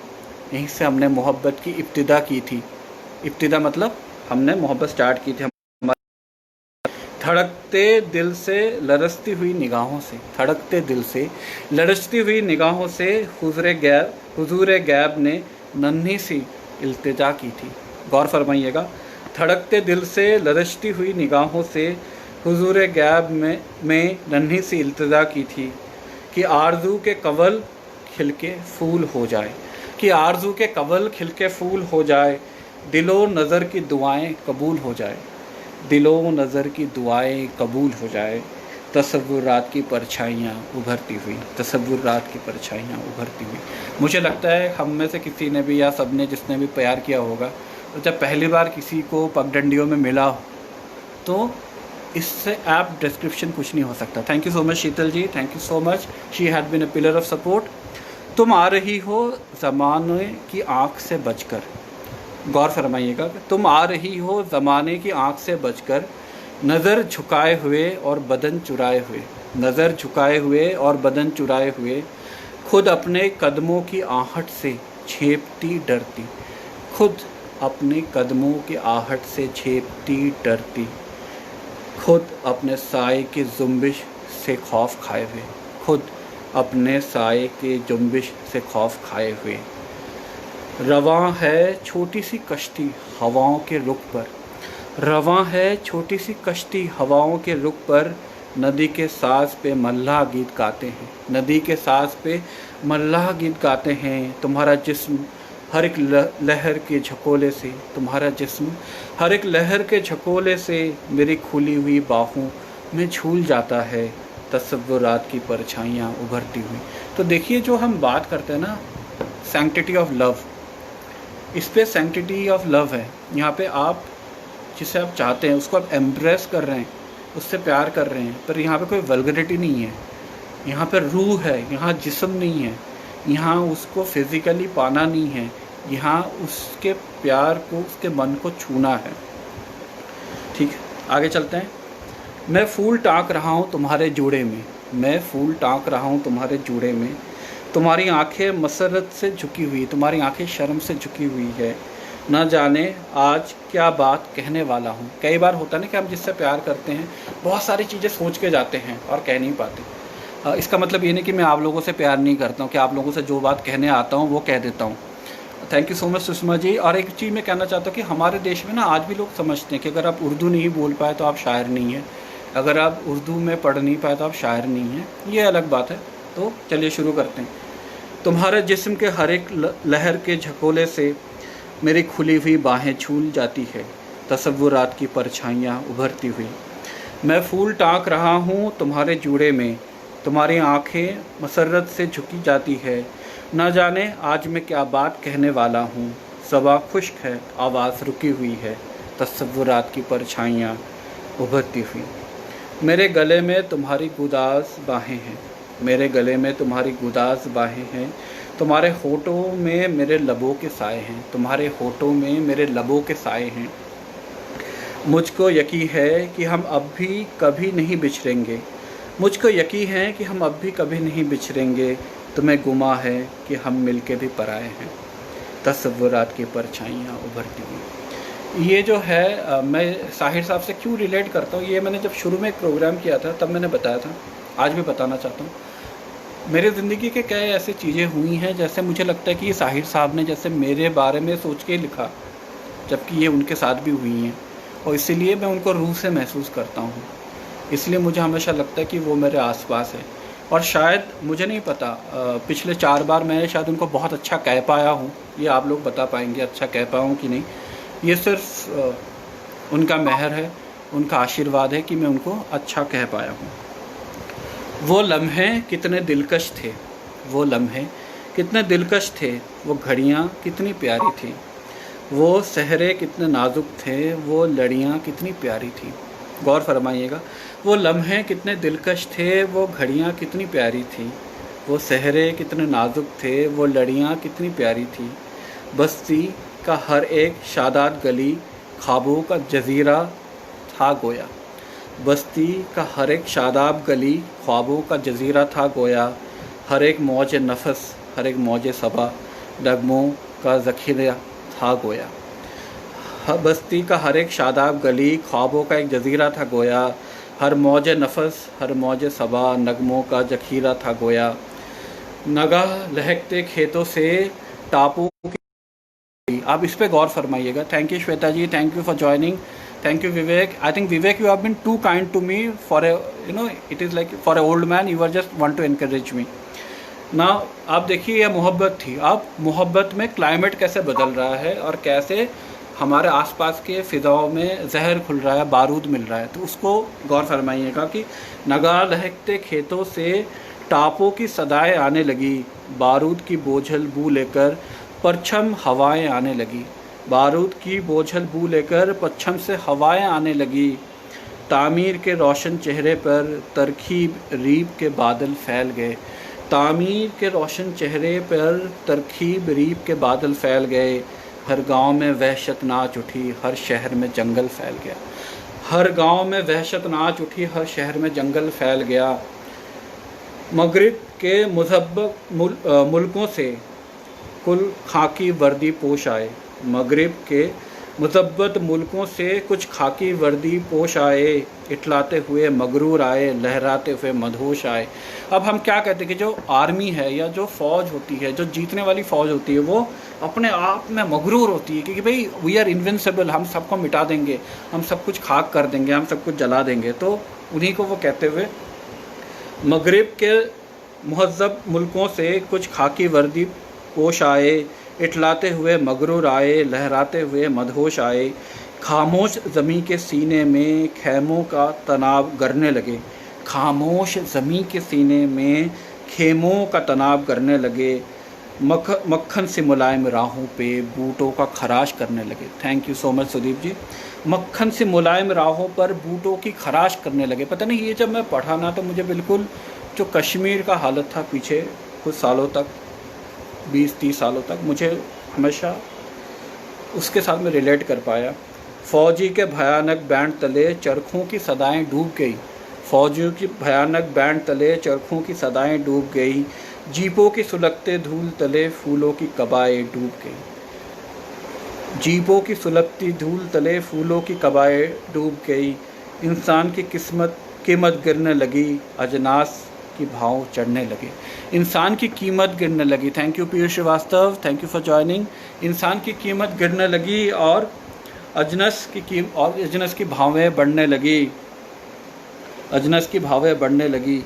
यहीं से हमने मोहब्बत की इब्तिदा की थी। इब्तिदा मतलब हमने मोहब्बत स्टार्ट की थी। धड़कते दिल से लरसती हुई निगाहों से, धड़कते दिल से लरसती हुई निगाहों से हुजूर गैब ने नन्ही सी इल्तिजा की थी। गौर फरमाइएगा। धड़कते दिल से लरसती हुई निगाहों से हुजूर गैब में नन्ही सी इल्तिजा की थी कि आरज़ू के कवल खिलके फूल हो जाए, कि आरज़ू के कवल खिलके फूल हो जाए, दिलो नज़र की दुआएं कबूल हो जाए, दिलो नज़र की दुआएं कबूल हो जाए। तसव्वुरात की परछाइयाँ उभरती हुई, तसव्वुरात की परछाइयाँ उभरती हुई। मुझे लगता है हम में से किसी ने भी या सब ने जिसने भी प्यार किया होगा, तो जब पहली बार किसी को पगडंडियों में मिला हो तो इससे ऐप डिस्क्रिप्शन कुछ नहीं हो सकता। Thank you so much Sheetal ji, thank you so much. She had been a pillar of support. तुम आ रही हो ज़माने की आँख से बचकर। गौर फरमाइएगा। तुम आ रही हो ज़माने की आँख से बचकर, नज़र झुकाए हुए और बदन चुराए हुए, नज़र झुकाए हुए और बदन चुराए हुए, खुद अपने कदमों की आहट से झेपती डरती, खुद अपने कदमों की आहट से झेपती डरती, खुद अपने साए की जुम्बिश से खौफ खाए हुए, खुद अपने साए के जुम्बिश से खौफ खाए हुए। रवां है छोटी सी कश्ती हवाओं के रुख पर, रवां है छोटी सी कश्ती हवाओं के रुख पर, नदी के साज पे मल्लाह गीत गाते हैं, नदी के साज पे मल्लाह गीत गाते हैं। तुम्हारा जिस्म हर एक लहर के झकोले से, तुम्हारा जिस्म हर एक लहर के झकोले से मेरी खुली हुई बाहों में झूल जाता है, तसव्वुरात की परछाइयाँ उभरती हुई। तो देखिए जो हम बात करते हैं ना सैंक्टिटी ऑफ लव, इस पे सैंक्टिटी ऑफ लव है। यहाँ पे आप जिसे आप चाहते हैं उसको आप एम्ब्रेस कर रहे हैं, उससे प्यार कर रहे हैं, पर यहाँ पे कोई वल्गरिटी नहीं है, यहाँ पे रूह है, यहाँ जिस्म नहीं है, यहाँ उसको फिज़िकली पाना नहीं है, यहाँ उसके प्यार को, उसके मन को छूना है। ठीक है, आगे चलते हैं। मैं फूल टाँक रहा हूँ तुम्हारे जूड़े में, मैं फूल टाँक रहा हूँ तुम्हारे जूड़े में, तुम्हारी आंखें मसरत से झुकी हुई, तुम्हारी आंखें शर्म से झुकी हुई है। न जाने आज क्या बात कहने वाला हूँ। कई बार होता है ना कि हम जिससे प्यार करते हैं बहुत सारी चीज़ें सोच के जाते हैं और कह नहीं पाते। इसका मतलब ये नहीं कि मैं आप लोगों से प्यार नहीं करता हूँ, कि आप लोगों से जो बात कहने आता हूँ वो कह देता हूँ। Thank you so much Sushma ji. और एक चीज़ मैं कहना चाहता हूँ कि हमारे देश में ना आज भी लोग समझते हैं कि अगर आप उर्दू नहीं बोल पाए तो आप शायर नहीं हैं, अगर आप उर्दू में पढ़ नहीं पाए तो आप शायर नहीं हैं। ये अलग बात है। तो चलिए शुरू करते हैं। तुम्हारे जिस्म के हर एक लहर के झकोले से मेरी खुली हुई बाहें झूल जाती है, तसव्वुरात की परछाइयाँ उभरती हुई। मैं फूल टाँक रहा हूँ तुम्हारे जूड़े में, तुम्हारी आँखें मसरत से झुकी जाती है। न जाने आज मैं क्या बात कहने वाला हूँ, ज़बां खुश्क है, आवाज़ रुकी हुई है, तसव्वुरात की परछाइयाँ उभरती हुई। मेरे गले में तुम्हारी गुदाज बाहें हैं, मेरे गले में तुम्हारी गुदाज बाहें हैं, तुम्हारे होठों में मेरे लबों के साए हैं, तुम्हारे होठों में मेरे लबों के साए हैं। मुझको यकीन है कि हम अब भी कभी नहीं बिछड़ेंगे, मुझको यकीन है कि हम अब भी कभी नहीं बिछड़ेंगे। तुम्हें गुमा है कि हम मिलके भी पराए हैं, तसव्वुरात की परछाइयाँ उभरती हुई। ये जो है मैं साहिर साहब से क्यों रिलेट करता हूँ, ये मैंने जब शुरू में एक प्रोग्राम किया था तब मैंने बताया था, आज भी बताना चाहता हूँ। मेरे ज़िंदगी के कई ऐसी चीज़ें हुई हैं जैसे मुझे लगता है कि ये साहिर साहब ने जैसे मेरे बारे में सोच के लिखा, जबकि ये उनके साथ भी हुई हैं, और इसीलिए मैं उनको रूह से महसूस करता हूँ। इसलिए मुझे हमेशा लगता है कि वो मेरे आसपास है। और शायद मुझे नहीं पता, पिछले 4 बार मैं शायद उनको बहुत अच्छा कह पाया हूँ, ये आप लोग बता पाएंगे अच्छा कह पाया हूँ कि नहीं। ये सिर्फ उनका मेहर है, उनका आशीर्वाद है कि मैं उनको अच्छा कह पाया हूँ। वो लम्हे कितने दिलकश थे, वो लम्हे कितने दिलकश थे, वो घड़ियाँ कितनी प्यारी थी, वो सहरे कितने नाजुक थे, वो लड़ियाँ कितनी प्यारी थी। गौर फरमाइएगा, वो लम्हे कितने दिलकश थे, वो घड़ियाँ कितनी प्यारी थी, वो सहरे कितने नाजुक थे, वो लड़ियाँ कितनी प्यारी थी। बस्ती का हर एक शादाद गली ख्वाबों का जजीरा था गोया, बस्ती का हर एक शादाब गली ख्वाबों का जजीरा था गोया, हर एक मौज नफस, हर एक मौज सबा नगमों का ज़ख़ीरा था गोया। बस्ती का हर एक शादाब गली ख्वाबों का एक जजीरा था गोया, हर मौज नफस, हर मौज सबा नगमों का ज़ख़ीरा था गोया। नगाह लहकते खेतों से टापू की, आप इस पे गौर फरमाइएगा। Thank you Shweta ji, thank you for joining, thank you Vivek. I think Vivek, you have been too kind to me for a, it is like for a old man, you are just want to encourage me ना। आप देखिए, यह मोहब्बत थी। अब मोहब्बत में climate कैसे बदल रहा है और कैसे हमारे आसपास के फ़िज़ाओं में जहर खुल रहा है, बारूद मिल रहा है, तो उसको गौर फरमाइएगा कि नगाह लहकते खेतों से टापों की सदाएं आने लगी, बारूद की बोझल बू लेकर परछम हवाएं आने लगी, बारूद की बोझल बू लेकर पश्चिम से हवाएं आने लगी। तामीर के रोशन चेहरे पर तरकीब रीब के बादल फैल गए, तामीर के रोशन चेहरे पर तरकीब रीब के बादल फैल गए। हर गांव में वहशत नाच उठी, हर शहर में जंगल फैल गया, हर गांव में वहशत नाच उठी, हर शहर में जंगल फैल गया। मगरिब के मुज़ब्बत मुल्कों से कुल खाकी वर्दी पोश आए, मगरिब के मुज़ब्बत मुल्कों से कुछ खाकी वर्दी पोश आए, इटलाते हुए मगरूर आए, लहराते हुए मदहोश आए। अब हम क्या कहते हैं कि जो आर्मी है या जो फ़ौज होती है, जो जीतने वाली फ़ौज होती है, वो अपने आप में मगरूर होती है कि भाई वी आर इनविंसिबल, हम सबको मिटा देंगे, हम सब कुछ खाक कर देंगे, हम सब कुछ जला देंगे। तो उन्हीं को वो कहते हुए मगरिब के मुहज़्ज़ब मुल्कों से कुछ खाकी वर्दी पोश आए, इटलाते हुए मगरूर आए, लहराते हुए मदहोश आए। खामोश ज़मीं के सीने में खेमों का तनाव गरने लगे, खामोश ज़मीं के सीने में खेमों का तनाव गरने लगे। मक्खन से मुलायम राहों पे बूटों का खराश करने लगे। Thank you so much Sudeep ji. मक्खन से मुलायम राहों पर बूटों की खराश करने लगे। पता नहीं, ये जब मैं पढ़ा ना तो मुझे बिल्कुल जो कश्मीर का हालत था पीछे कुछ सालों तक, 20-30 सालों तक, मुझे हमेशा उसके साथ में रिलेट कर पाया। फ़ौजी के भयानक बैंड तले चरखों की सदाएं डूब गई, फ़ौजियों की भयानक बैंड तले चरखों की सदाएं डूब गई। जीपों की सुलगते धूल तले फूलों की कबाएं डूब गई, जीपों की सुलगती धूल तले फूलों की कबाएं डूब गई। इंसान की कीमत गिरने लगी, अजनास की भाव चढ़ने लगे, इंसान की कीमत गिरने लगी। Thank you Piyush Srivastava, thank you for joining. इंसान की कीमत गिरने लगी और अजनस की भावें बढ़ने लगी, अजनस की भावें बढ़ने लगी।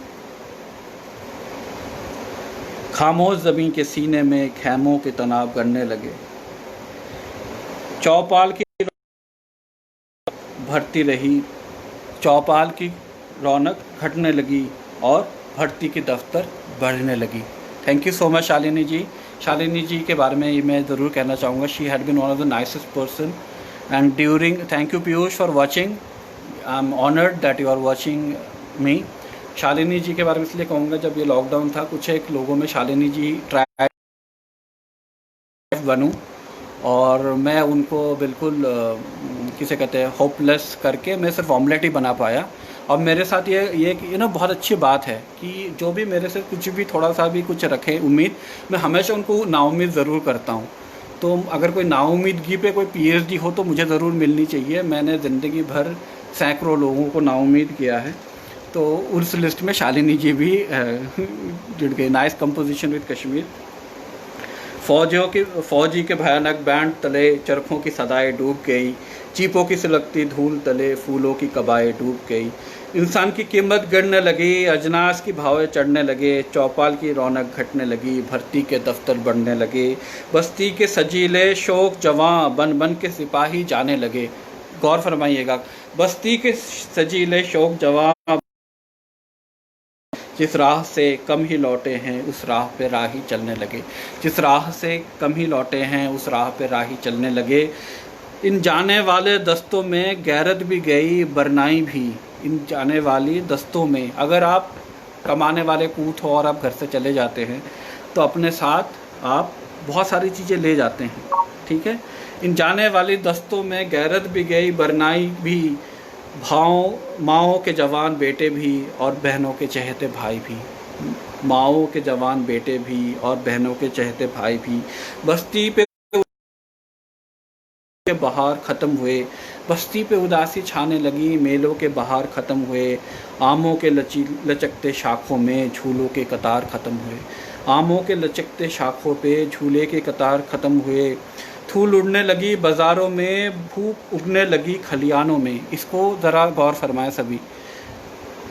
खामोश ज़मीं के सीने में खेमों के तनाव गरने लगे। चौपाल की भरती रही, चौपाल की रौनक घटने लगी और भर्ती की दफ्तर बढ़ने लगी। Thank you so much Shalini ji. Shalini ji के बारे में मैं ज़रूर कहना चाहूँगा, she had been one of the nicest person and during, thank you Piyush for watching, I am honoured that you are watching me. Shalini ji के बारे में इसलिए कहूँगा, जब ये लॉकडाउन था कुछ एक लोगों में शालिनी जी ट्राई बनूँ और मैं उनको बिल्कुल किसे कहते हैं होपलेस करके मैं सिर्फ ऑमलेट ही बना पाया। और मेरे साथ ये ना बहुत अच्छी बात है कि जो भी मेरे से कुछ भी थोड़ा सा भी कुछ रखे उम्मीद, मैं हमेशा उनको नाउम्मीद ज़रूर करता हूँ। तो अगर कोई नाउम्मीदगी पे कोई PhD हो तो मुझे ज़रूर मिलनी चाहिए। मैंने ज़िंदगी भर सैकड़ों लोगों को नाउम्मीद किया है, तो उस लिस्ट में शालिनी जी भी जुड़ गई। Nice composition with Kashmir. फौजी के भयानक बैंड तले चरखों की सदाएं डूब गई, चीपों की सुलगती धूल तले फूलों की कबाएं डूब गई। इंसान की कीमत गिरने लगी, अजनास की भावें चढ़ने लगे, चौपाल की रौनक घटने लगी, भर्ती के दफ्तर बढ़ने लगे, बस्ती के सजीले शौक जवां बन बन के सिपाही जाने लगे। गौर फरमाइएगा। बस्ती के सजीले शौक जवां जिस राह से कम ही लौटे हैं उस राह पे राही चलने लगे। जिस राह से कम ही लौटे हैं उस राह पे राही चलने लगे। इन जाने वाले दस्तों में गैरत भी गई बरनाई भी। इन जाने वाली दस्तों में, अगर आप कमाने वाले कूथ हो और आप घर से चले जाते हैं तो अपने साथ आप बहुत सारी चीज़ें ले जाते हैं, ठीक है। इन जाने वाली दस्तों में गैरत भी गई बरनाई भी, भाव माओं के जवान बेटे भी और बहनों के चहेते भाई भी। माओं के जवान बेटे भी और बहनों के चहेते भाई भी। बस्ती पे के बहार ख़त्म हुए, बस्ती पे उदासी छाने लगी, मेलों के बहार ख़त्म हुए। आमों के लचकते शाखों में झूलों के कतार ख़त्म हुए। आमों के लचकते शाखों पे झूले के कतार ख़त्म हुए। धूल उड़ने लगी बाज़ारों में, भूख उगने लगी खलियानों में। इसको ज़रा गौर फरमाएं सभी।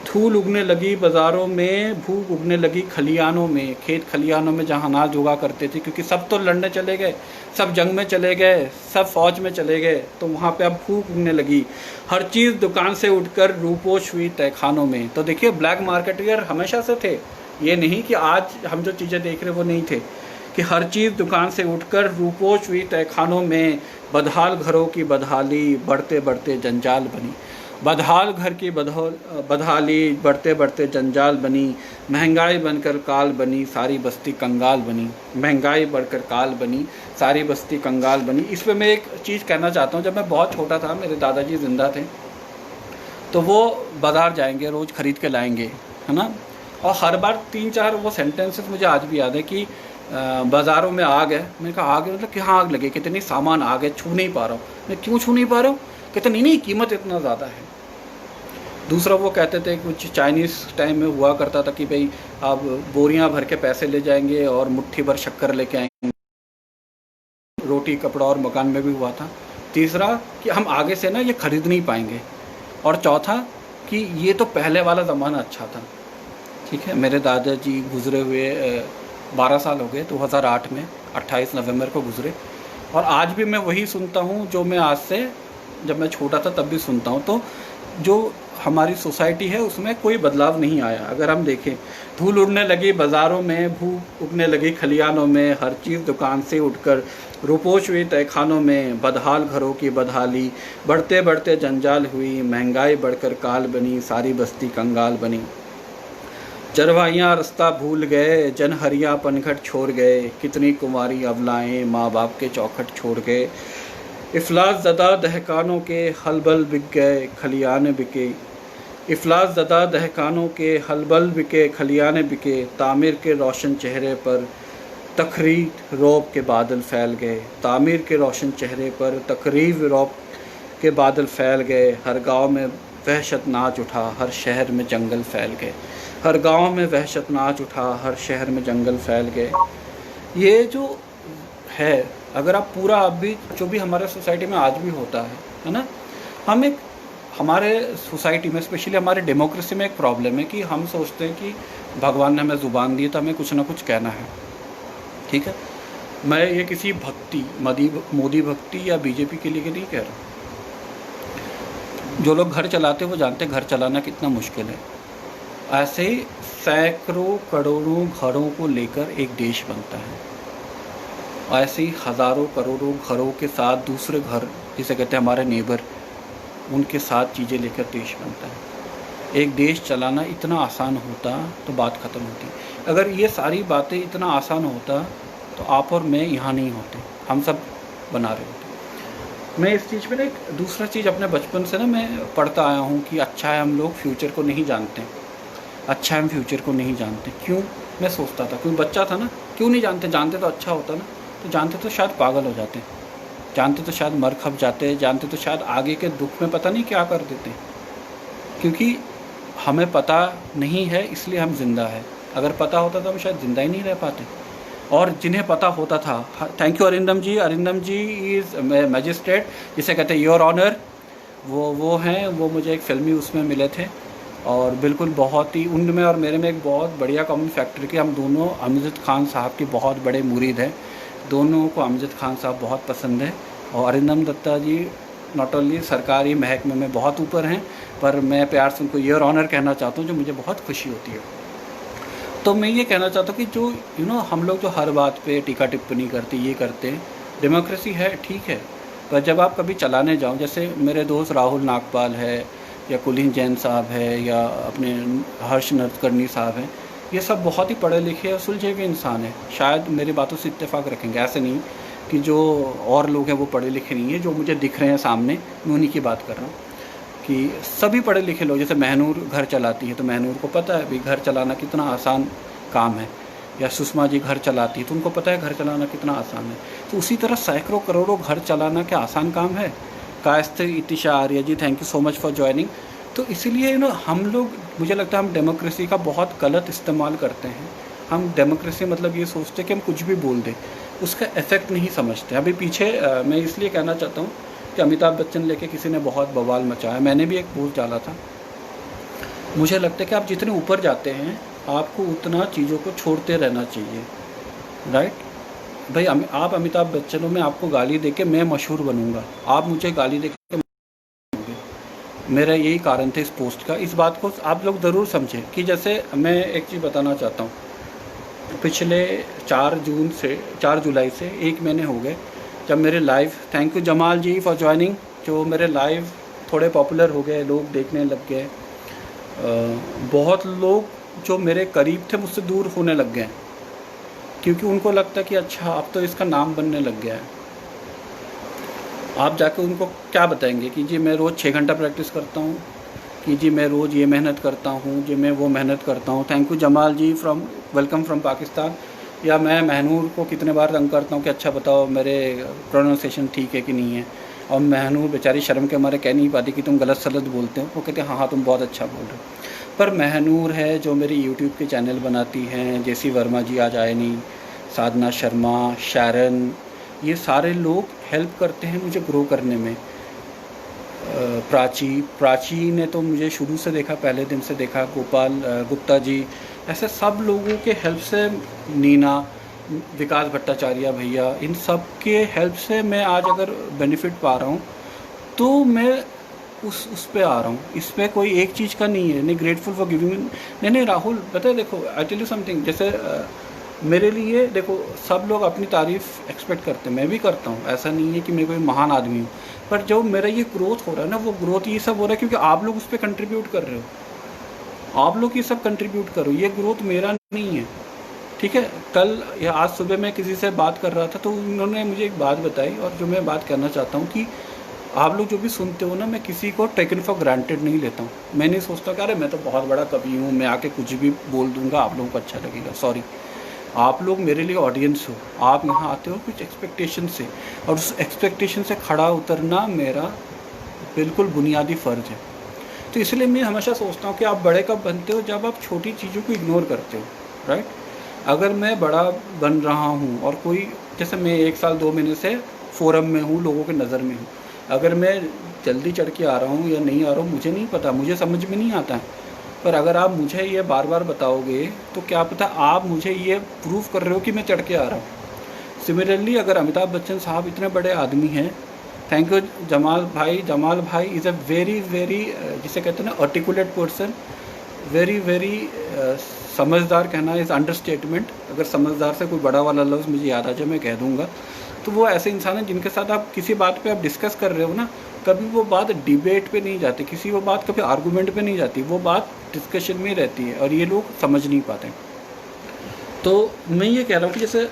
धूल उगने लगी बाज़ारों में, भूख उगने लगी खलियानों में। खेत खलियानों में जहाँ अनाज उगा करते थे, क्योंकि सब तो लड़ने चले गए, सब जंग में चले गए, सब फौज में चले गए, तो वहाँ पे अब भूख उगने लगी। हर चीज़ दुकान से उठकर रूपोश हुई तहखानों में। तो देखिए, ब्लैक मार्केटियर हमेशा से थे, ये नहीं कि आज हम जो चीज़ें देख रहे वो नहीं थे, कि हर चीज़ दुकान से उठकर रूपोश हुई तहखानों में। बदहाल घरों की बदहाली बढ़ते बढ़ते जंजाल बनी। बदहाल घर की बदहाली बढ़ते बढ़ते जंजाल बनी। महंगाई बनकर काल बनी, सारी बस्ती कंगाल बनी। महंगाई बढ़कर काल बनी, सारी बस्ती कंगाल बनी। इस पर मैं एक चीज़ कहना चाहता हूँ। जब मैं बहुत छोटा था, मेरे दादाजी ज़िंदा थे, तो वो बाज़ार जाएंगे, रोज़ ख़रीद के लाएंगे, है ना। और हर बार 3-4 वो सेंटेंसेस मुझे आज भी याद है कि बाज़ारों में आग है। मैंने कहा आग है मतलब कहाँ आग लगे, कितनी सामान आग है, छू नहीं पा रहा हूँ। मैं क्यों छू नहीं पा रहा हूँ, कितनी नहीं, कीमत इतना ज़्यादा है। दूसरा वो कहते थे, कुछ चाइनीज़ टाइम में हुआ करता था कि भाई आप बोरियां भर के पैसे ले जाएंगे और मुट्ठी भर शक्कर लेके आएंगे। रोटी कपड़ा और मकान में भी हुआ था। तीसरा कि हम आगे से ना ये खरीद नहीं पाएंगे। और चौथा कि ये तो पहले वाला ज़माना अच्छा था, ठीक है। मेरे दादाजी गुजरे हुए 12 साल हो गए, 2008 में 28 नवंबर को गुजरे। और आज भी मैं वही सुनता हूँ जो मैं आज से, जब मैं छोटा था तब भी सुनता हूँ। तो जो हमारी सोसाइटी है उसमें कोई बदलाव नहीं आया। अगर हम देखें, धूल उड़ने लगी बाज़ारों में, भूख उगने लगी खलियानों में। हर चीज़ दुकान से उठकर रूपोश हुई तहखानों में। बदहाल घरों की बदहाली बढ़ते बढ़ते जंजाल हुई। महंगाई बढ़कर काल बनी, सारी बस्ती कंगाल बनी। चरवाहियाँ रास्ता भूल गए, जनहरियाँ पनघट छोड़ गए। कितनी कुंवारी अबलाएँ माँ बाप के चौखट छोड़ गए। इफलास ज़दा दहकानों के हलबल बिक गए, खलियाने बिके। इफलास ज़दा दहकानों के हलबल बिके, खलियाने बिके। तामीर के रोशन चेहरे पर तकरीर रौब के बादल फैल गए। तामीर के रोशन चेहरे पर तकरीर रौब के बादल फैल गए। हर गांव में वहशत नाच उठा, हर शहर में जंगल फैल गए। हर गांव में वहशत नाच उठा, हर शहर में जंगल फैल गए। ये जो है, अगर आप पूरा अभी जो भी हमारे सोसाइटी में आज भी होता है ना, हम एक हमारे सोसाइटी में स्पेशली हमारे डेमोक्रेसी में एक प्रॉब्लम है कि हम सोचते हैं कि भगवान ने हमें ज़ुबान दी तो हमें कुछ ना कुछ कहना है, ठीक है। मैं ये किसी भक्ति मोदी भक्ति या बीजेपी के लिए नहीं कह रहा। जो लोग घर चलाते हैं वो जानते हैं घर चलाना कितना मुश्किल है। ऐसे ही सैकड़ों करोड़ों घरों को लेकर एक देश बनता है। ऐसे ही हज़ारों करोड़ों घरों के साथ दूसरे घर, जिसे कहते हैं हमारे नेबर, उनके साथ चीज़ें लेकर देश बनता है। एक देश चलाना इतना आसान होता तो बात ख़त्म होती। अगर ये सारी बातें इतना आसान होता तो आप और मैं यहाँ नहीं होते, हम सब बना रहे होते। मैं इस चीज़ पे ना एक दूसरा चीज़ अपने बचपन से ना मैं पढ़ता आया हूँ कि अच्छा है हम लोग फ्यूचर को नहीं जानते, अच्छा है हम फ्यूचर को नहीं जानते। क्यों? मैं सोचता था, क्यों बच्चा था ना, क्यों नहीं जानते, जानते तो अच्छा होता ना। तो जानते तो शायद पागल हो जाते, जानते तो शायद मर खप जाते, जानते तो शायद आगे के दुख में पता नहीं क्या कर देते। क्योंकि हमें पता नहीं है इसलिए हम जिंदा है। अगर पता होता तो हम शायद ज़िंदा ही नहीं रह पाते। और जिन्हें पता होता था, thank you Arindam ji. Arindam ji is magistrate, जिसे कहते हैं योर ऑनर। वो हैं, वो मुझे एक फ़िल्मी उसमें मिले थे और बिल्कुल बहुत ही उनमें और मेरे में एक बहुत बढ़िया कॉमन फैक्टर कि हम दोनों अमजद खान साहब के बहुत बड़े मुरीद हैं। दोनों को अमजद खान साहब बहुत पसंद है और अरिंदम दत्ता जी नॉट ओनली सरकारी महकमे में बहुत ऊपर हैं, पर मैं प्यार से उनको योर ऑनर कहना चाहता हूँ, जो मुझे बहुत खुशी होती है। तो मैं ये कहना चाहता हूँ कि जो हम लोग जो हर बात पे टीका टिप्पणी करते ये करते हैं, डेमोक्रेसी है, ठीक है, पर जब आप कभी चलाने जाओ, जैसे मेरे दोस्त राहुल नागपाल है या कुलीन जैन साहब है या अपने हर्ष नरकर्णी साहब हैं, ये सब बहुत ही पढ़े लिखे और सुलझे हुए इंसान हैं, शायद मेरी बातों से इत्तेफाक रखेंगे। ऐसे नहीं कि जो और लोग हैं वो पढ़े लिखे नहीं हैं, जो मुझे दिख रहे हैं सामने, मैं उन्हीं की बात कर रहा हूँ कि सभी पढ़े लिखे लोग, जैसे महनूर घर चलाती है तो महनूर को पता है भाई घर चलाना कितना आसान काम है, या सुषमा जी घर चलाती है तो उनको पता है घर चलाना कितना आसान है। तो उसी तरह सैकड़ों करोड़ों घर चलाना क्या आसान काम है? कायस्ते Itisha Arya ji, thank you so much for joining. तो इसीलिए हम लोग, मुझे लगता है हम डेमोक्रेसी का बहुत गलत इस्तेमाल करते हैं। हम डेमोक्रेसी मतलब ये सोचते हैं कि हम कुछ भी बोल दें, उसका इफ़ेक्ट नहीं समझते। अभी पीछे मैं इसलिए कहना चाहता हूँ कि अमिताभ बच्चन लेके किसी ने बहुत बवाल मचाया, मैंने भी एक पोस्ट डाला था। मुझे लगता है कि आप जितने ऊपर जाते हैं आपको उतना चीज़ों को छोड़ते रहना चाहिए, राइट भाई। आप अमिताभ बच्चन हो, मैं आपको गाली देके मैं मशहूर बनूंगा, आप मुझे गाली देके, मेरा यही कारण था इस पोस्ट का। इस बात को आप लोग ज़रूर समझें कि जैसे मैं एक चीज़ बताना चाहता हूँ, पिछले 4 जुलाई से 1 महीने हो गए जब मेरे live, thank you Jamal ji for joining, जो मेरे लाइव थोड़े पॉपुलर हो गए, लोग देखने लग गए। बहुत लोग जो मेरे करीब थे मुझसे दूर होने लग गए, क्योंकि उनको लगता कि अच्छा अब तो इसका नाम बनने लग गया है। आप जाके उनको क्या बताएंगे कि जी मैं रोज़ 6 घंटा प्रैक्टिस करता हूँ, कि जी मैं रोज़ ये मेहनत करता हूँ, जी मैं वो मेहनत करता हूँ। Thank you Jamal ji welcome from Pakistan. या मैं महनूर को कितने बार तंग करता हूँ कि अच्छा बताओ मेरे प्रोनाउंसिएशन ठीक है कि नहीं है, और महनूर बेचारी शर्म के हमारे कह नहीं पाती कि तुम गलत सलत बोलते हो, वो कहते हैं हाँ तुम बहुत अच्छा बोल रहे हो। पर महनूर है जो मेरी यूट्यूब के चैनल बनाती हैं, जेसी वर्मा जी आज आए नहीं, साधना शर्मा, शैरन, ये लोग हेल्प करते हैं मुझे ग्रो करने में। प्राची ने तो मुझे शुरू से देखा, पहले दिन से देखा, गोपाल गुप्ता जी, ऐसे सब लोगों के हेल्प से, नीना, विकास भट्टाचार्य भैया, इन सब के हेल्प से मैं आज अगर बेनिफिट पा रहा हूँ तो मैं उस पे आ रहा हूँ। इस पे कोई एक चीज़ का नहीं है, नहीं ग्रेटफुल फॉर गिविंग, नहीं राहुल पता है, देखो आई टेल यू समथिंग, जैसे मेरे लिए देखो सब लोग अपनी तारीफ़ एक्सपेक्ट करते हैं, मैं भी करता हूँ, ऐसा नहीं है कि मैं कोई महान आदमी हूँ, पर जो मेरा ये ग्रोथ हो रहा है ना, वो ग्रोथ ये सब हो रहा है क्योंकि आप लोग उस पर कंट्रीब्यूट कर रहे हो, आप लोग ये सब कंट्रीब्यूट करो, ये ग्रोथ मेरा नहीं है, ठीक है। कल या आज सुबह मैं किसी से बात कर रहा था तो उन्होंने मुझे एक बात बताई, और जो मैं बात करना चाहता हूँ कि आप लोग जो भी सुनते हो ना, मैं किसी को टेकन फॉर ग्रांटेड नहीं लेता हूँ। मैं नहीं सोचता कि अरे मैं तो बहुत बड़ा कवि हूँ, मैं आके कुछ भी बोल दूंगा आप लोगों को अच्छा लगेगा। सॉरी, आप लोग मेरे लिए ऑडियंस हो, आप यहाँ आते हो कुछ एक्सपेक्टेशन से, और उस एक्सपेक्टेशन से खड़ा उतरना मेरा बिल्कुल बुनियादी फ़र्ज है। तो इसलिए मैं हमेशा सोचता हूँ कि आप बड़े कब बनते हो, जब आप छोटी चीज़ों को इग्नोर करते हो, राइट। अगर मैं बड़ा बन रहा हूँ और कोई, जैसे मैं 1 साल 2 महीने से फोरम में हूँ, लोगों के नज़र में हूँ, अगर मैं जल्दी चढ़ के आ रहा हूँ या नहीं आ रहा हूँ मुझे नहीं पता, मुझे समझ में नहीं आता है, पर अगर आप मुझे ये बार बार बताओगे तो क्या पता आप मुझे ये प्रूव कर रहे हो कि मैं चढ़ के आ रहा हूँ। सिमिलरली अगर अमिताभ बच्चन साहब इतने बड़े आदमी हैं, थैंक यू जमाल भाई इज़ अ वेरी जिसे कहते हैं ना आर्टिकुलेट पर्सन, वेरी समझदार कहना इज़ अंडरस्टेटमेंट। अगर समझदार से कोई बड़ा वाला लफ्ज़ मुझे याद आ जाए मैं कह दूंगा। तो वो ऐसे इंसान है जिनके साथ आप किसी बात पे आप डिस्कस कर रहे हो ना, कभी वो बात डिबेट पे नहीं जाती, किसी वो बात कभी आर्गूमेंट पे नहीं जाती, वो बात डिस्कशन में रहती है, और ये लोग समझ नहीं पाते। तो मैं ये कह रहा हूँ कि जैसे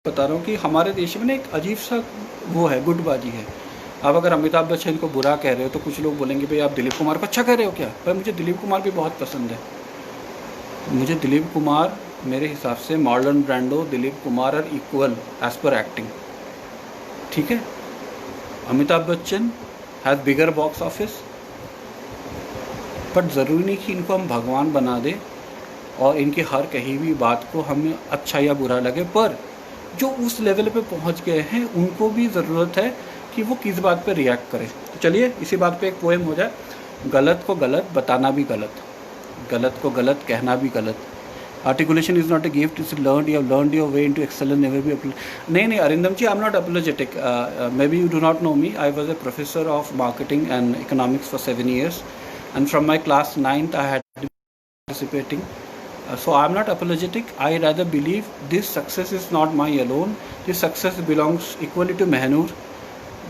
बता रहा हूँ कि हमारे देश में ना एक अजीब सा वो है, गुटबाजी है। आप अगर अमिताभ बच्चन को बुरा कह रहे हो तो कुछ लोग बोलेंगे भाई आप दिलीप कुमार को अच्छा कह रहे हो क्या। पर मुझे दिलीप कुमार भी बहुत पसंद है। मुझे दिलीप कुमार मेरे हिसाब से Marlon Brando, Dilip Kumar are equal edge पर एक्टिंग, ठीक है। Amitabh Bachchan has bigger box office, but ज़रूरी नहीं कि इनको हम भगवान बना दें और इनकी हर कही हुई बात को हमें अच्छा या बुरा लगे। पर जो उस लेवल पे पहुंच गए हैं उनको भी ज़रूरत है कि वो किस बात पे रिएक्ट करें। तो चलिए इसी बात पे एक पोएम हो जाए। गलत को गलत बताना भी गलत, गलत को गलत कहना भी गलत, articulation is not a gift, it's learn, you have learned your way into excellence, never be नहीं नहीं Arindam ji, I am not apologetic, maybe you do not know me, I was a professor of marketing and economics for 7 years and from my class 9th I had been participating. So I am not apologetic. I rather believe this success is not my alone. This success belongs equally to Mehnur.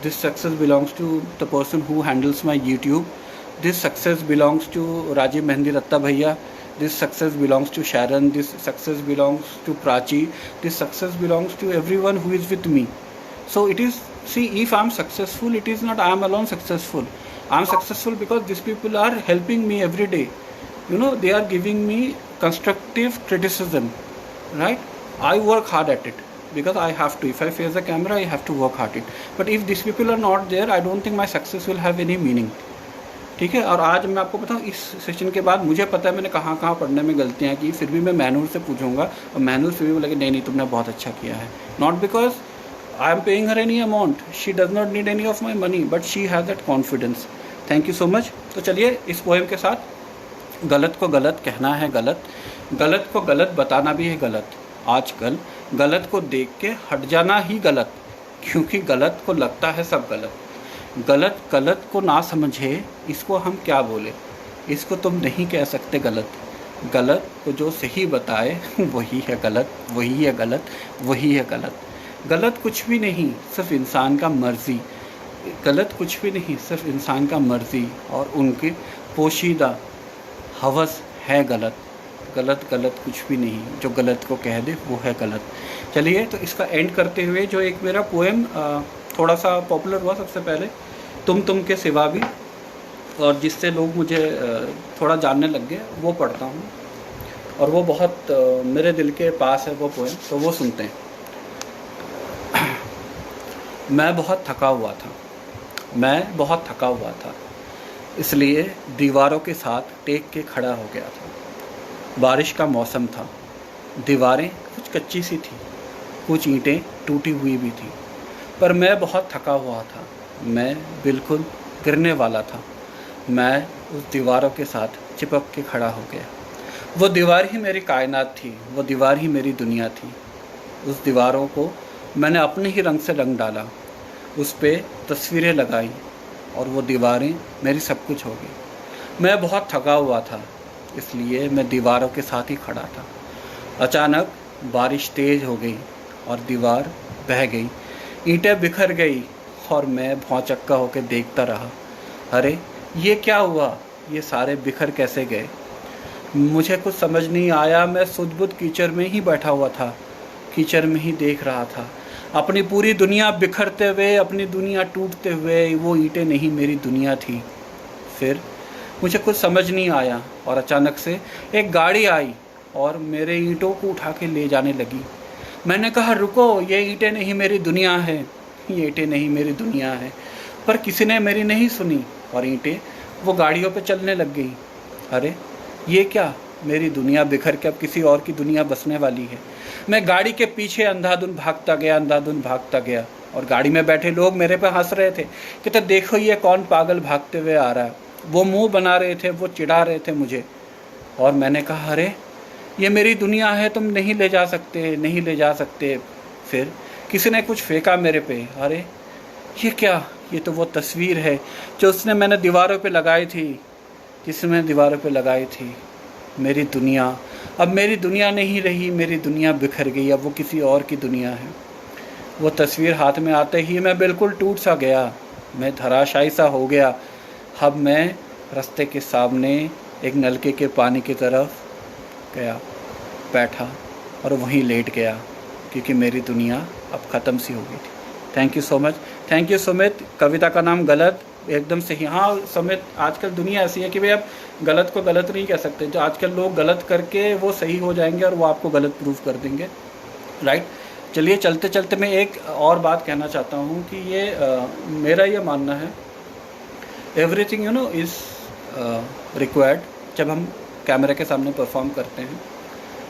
This success belongs to the person who handles my YouTube. This success belongs to Rajiv Mehendi Ratta Bhaiya. This success belongs to Sharon. This success belongs to Prachi. This success belongs to everyone who is with me. So it is, see, if I am successful, it is not I am alone successful. I am successful because these people are helping me every day. You know, they are giving me constructive criticism, right? I work hard at it because I have to. If I face the camera, I have to work hard at it. But if these people are not there, I don't think my success will have any meaning. ठीक है। और आज मैं आपको बताऊँ, इस session के बाद मुझे पता है मैंने कहाँ कहाँ पढ़ने में गलतियाँ की, फिर भी मैं मेहनूर से पूछूंगा और मेहनूर फिर भी बोलेगी नहीं नहीं तुमने बहुत अच्छा किया है। Not because I am paying her any amount, she does not need any of my money, but she has that confidence. Thank you so much. तो चलिए इस पोएम के साथ, गलत को गलत कहना है गलत, गलत को गलत बताना भी है गलत, आजकल गलत को देख के हट जाना ही गलत, क्योंकि गलत को लगता है सब गलत। गलत गलत को ना समझे, इसको हम क्या बोले, इसको तुम नहीं कह सकते गलत। गलत को जो सही बताए वही है गलत, वही है गलत, वही है गलत। गलत कुछ भी नहीं, सिर्फ इंसान का मर्ज़ी। गलत कुछ भी नहीं, सिर्फ इंसान का मर्ज़ी और उनके पोशीदा हवस है गलत। गलत गलत कुछ भी नहीं, जो गलत को कह दे वो है गलत। चलिए तो इसका एंड करते हुए जो एक मेरा पोएम थोड़ा सा पॉपुलर हुआ सबसे पहले, तुम के सिवा भी, और जिससे लोग मुझे थोड़ा जानने लग गए, वो पढ़ता हूँ और वो बहुत मेरे दिल के पास है वो पोएम, तो वो सुनते हैं। मैं बहुत थका हुआ था, मैं बहुत थका हुआ था, इसलिए दीवारों के साथ टेक के खड़ा हो गया था। बारिश का मौसम था, दीवारें कुछ कच्ची सी थी, कुछ ईंटें टूटी हुई भी थी, पर मैं बहुत थका हुआ था, मैं बिल्कुल गिरने वाला था। मैं उस दीवारों के साथ चिपक के खड़ा हो गया। वो दीवार ही मेरी कायनात थी, वो दीवार ही मेरी दुनिया थी। उस दीवारों को मैंने अपने ही रंग से रंग डाला, उस पे तस्वीरें लगाई और वो दीवारें मेरी सब कुछ हो गई। मैं बहुत थका हुआ था, इसलिए मैं दीवारों के साथ ही खड़ा था। अचानक बारिश तेज़ हो गई और दीवार बह गई, ईंटें बिखर गई और मैं भौचक्का होकर देखता रहा। अरे ये क्या हुआ, ये सारे बिखर कैसे गए? मुझे कुछ समझ नहीं आया। मैं सुध-बुध कीचड़ में ही बैठा हुआ था, कीचड़ में ही देख रहा था अपनी पूरी दुनिया बिखरते हुए, अपनी दुनिया टूटते हुए। वो ईंटें नहीं मेरी दुनिया थी। फिर मुझे कुछ समझ नहीं आया और अचानक से एक गाड़ी आई और मेरे ईंटों को उठा के ले जाने लगी। मैंने कहा रुको, ये ईंटें नहीं मेरी दुनिया है, ये ईंटें नहीं मेरी दुनिया है। पर किसी ने मेरी नहीं सुनी और ईंटें वो गाड़ियों पे चलने लग गई। अरे ये क्या, मेरी दुनिया बिखर के अब किसी और की दुनिया बसने वाली है। मैं गाड़ी के पीछे अंधाधुंध भागता गया, अंधाधुंध भागता गया और गाड़ी में बैठे लोग मेरे पे हंस रहे थे कि तो देखो ये कौन पागल भागते हुए आ रहा है। वो मुंह बना रहे थे, वो चिढ़ा रहे थे मुझे। और मैंने कहा अरे ये मेरी दुनिया है, तुम नहीं ले जा सकते, नहीं ले जा सकते। फिर किसी ने कुछ फेंका मेरे पे। अरे ये क्या, ये तो वो तस्वीर है जो उसने मैंने दीवारों पे लगाई थी, जिसने दीवारों पे लगाई थी। मेरी दुनिया अब मेरी दुनिया नहीं रही, मेरी दुनिया बिखर गई, अब वो किसी और की दुनिया है। वो तस्वीर हाथ में आते ही मैं बिल्कुल टूट सा गया, मैं धराशायी सा हो गया। अब मैं रास्ते के सामने एक नलके के पानी की तरफ गया, बैठा और वहीं लेट गया, क्योंकि मेरी दुनिया अब ख़त्म सी हो गई थी। Thank you so much. Thank you Sumit. Kavita का नाम गलत, एकदम सही। हाँ सुमित, आजकल दुनिया ऐसी है कि भाई आप गलत को गलत नहीं कह सकते। जो आजकल लोग गलत करके वो सही हो जाएंगे और वो आपको गलत प्रूव कर देंगे, राइट। चलिए चलते चलते मैं एक और बात कहना चाहता हूँ कि ये मेरा ये मानना है, everything you know is required. जब हम कैमरे के सामने परफॉर्म करते हैं,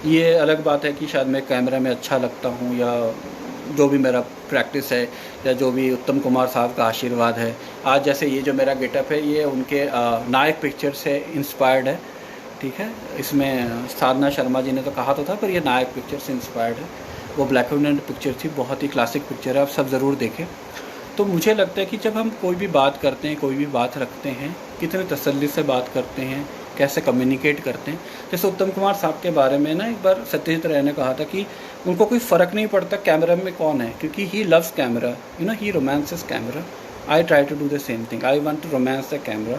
ये अलग बात है कि शायद मैं कैमरे में अच्छा लगता हूँ या जो भी मेरा प्रैक्टिस है या जो भी उत्तम कुमार साहब का आशीर्वाद है। आज जैसे ये जो मेरा गेटअप है, ये उनके नायक पिक्चर से इंस्पायर्ड है। ठीक है। इसमें साधना शर्मा जी ने तो कहा तो था, पर ये नायक पिक्चर से इंस्पायर्ड है। वो ब्लैक एंड वाइट पिक्चर थी, बहुत ही क्लासिक पिक्चर है, आप सब ज़रूर देखें। तो मुझे लगता है कि जब हम कोई भी बात करते हैं, कोई भी बात रखते हैं, कितने तसल्ली से बात करते हैं, कैसे कम्युनिकेट करते हैं। जैसे उत्तम कुमार साहब के बारे में ना एक बार सत्यजीत राय ने कहा था कि उनको कोई फ़र्क नहीं पड़ता कैमरा में कौन है, क्योंकि he loves camera, you know, he romances camera. I try to do the same thing, I want to romance the camera.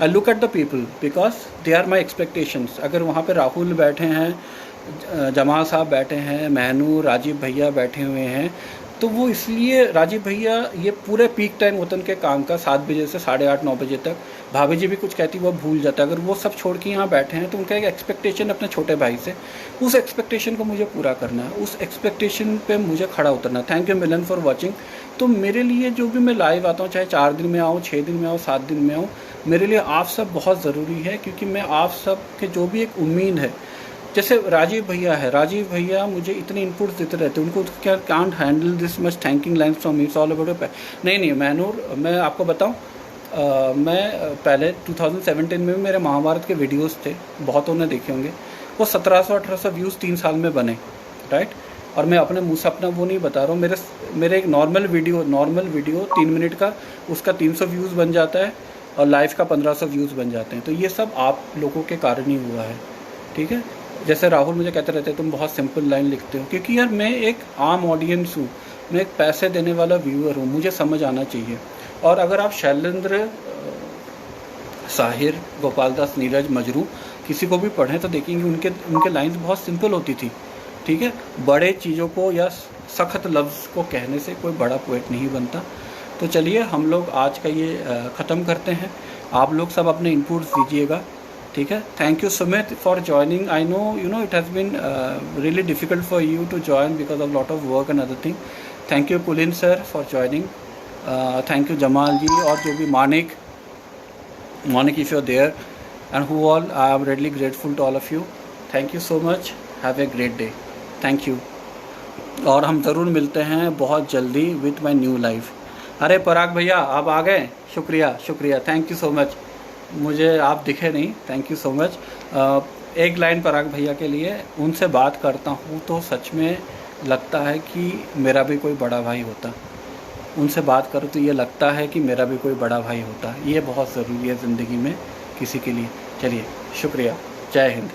I look at the people because they are my expectations. अगर वहाँ पे राहुल बैठे हैं, जमाल साहब बैठे हैं, महनूर, राजीव भैया बैठे हुए हैं, तो वो इसलिए राजीव भैया ये पूरे पीक टाइम होता है उनके काम का, 7 बजे से 8:30 9 बजे तक। भाभी जी भी कुछ कहती वो भूल जाता है। अगर वो सब छोड़ के यहाँ बैठे हैं तो उनका एक एक्सपेक्टेशन अपने छोटे भाई से, उस एक्सपेक्टेशन को मुझे पूरा करना है, उस एक्सपेक्टेशन पे मुझे खड़ा उतरना है। Thank you Milan for watching. तो मेरे लिए जो भी मैं लाइव आता हूँ, चाहे 4 दिन में आऊँ, 6 दिन में आऊँ, 7 दिन में आऊँ, मेरे लिए आप सब बहुत ज़रूरी है, क्योंकि मैं आप सब के जो भी एक उम्मीद है, जैसे राजीव भैया है, राजीव भैया मुझे इतने इनपुट्स देते रहते हैं, उनको क्या can't handle this much thanking lines from me, it's all about your. नहीं महनूर, मैं आपको बताऊं, मैं पहले 2017 में मेरे महाभारत के वीडियोस थे, बहुतों ने देखे होंगे, वो 1700-1800 व्यूज़ 3 साल में बने, राइट। और मैं अपने मुँह से अपना वो नहीं बता रहा हूँ, मेरे एक नॉर्मल वीडियो 3 मिनट का, उसका 300 व्यूज़ बन जाता है और लाइव का 1500 व्यूज़ बन जाते हैं। तो ये सब आप लोगों के कारण ही हुआ है, ठीक है। जैसे राहुल मुझे कहते रहते हैं तुम बहुत सिंपल लाइन लिखते हो, क्योंकि यार मैं एक आम ऑडियंस हूँ, मैं एक पैसे देने वाला व्यूअर हूँ, मुझे समझ आना चाहिए। और अगर आप शैलेंद्र, साहिर, गोपाल दास, नीरज, मजरू किसी को भी पढ़ें तो देखेंगे उनके लाइंस बहुत सिंपल होती थी, ठीक है। बड़े चीज़ों को या सख्त लफ्ज़ को कहने से कोई बड़ा पोएट नहीं बनता। तो चलिए हम लोग आज का ये ख़त्म करते हैं। आप लोग सब अपने इनपुट्स दीजिएगा, ठीक है। Thank you Sumit for joining. I know you know it has been really difficult for you to join because of lot of work and other thing. Thank you Pulin sir for joining. Thank you Jamal ji, और जो भी Manik if you are there and who all, I am really grateful to all of you. Thank you so much, have a great day, thank you. और हम ज़रूर मिलते हैं बहुत जल्दी विथ माई न्यू लाइफ। अरे पराग भैया आप आ गए, शुक्रिया, थैंक यू सो मच। मुझे आप दिखे नहीं, थैंक यू सो मच। एक लाइन पराग भैया के लिए, उनसे बात करता हूँ तो सच में लगता है कि मेरा भी कोई बड़ा भाई होता। उनसे बात करूँ तो ये लगता है कि मेरा भी कोई बड़ा भाई होता। ये बहुत ज़रूरी है ज़िंदगी में किसी के लिए। चलिए, शुक्रिया, जय हिंद।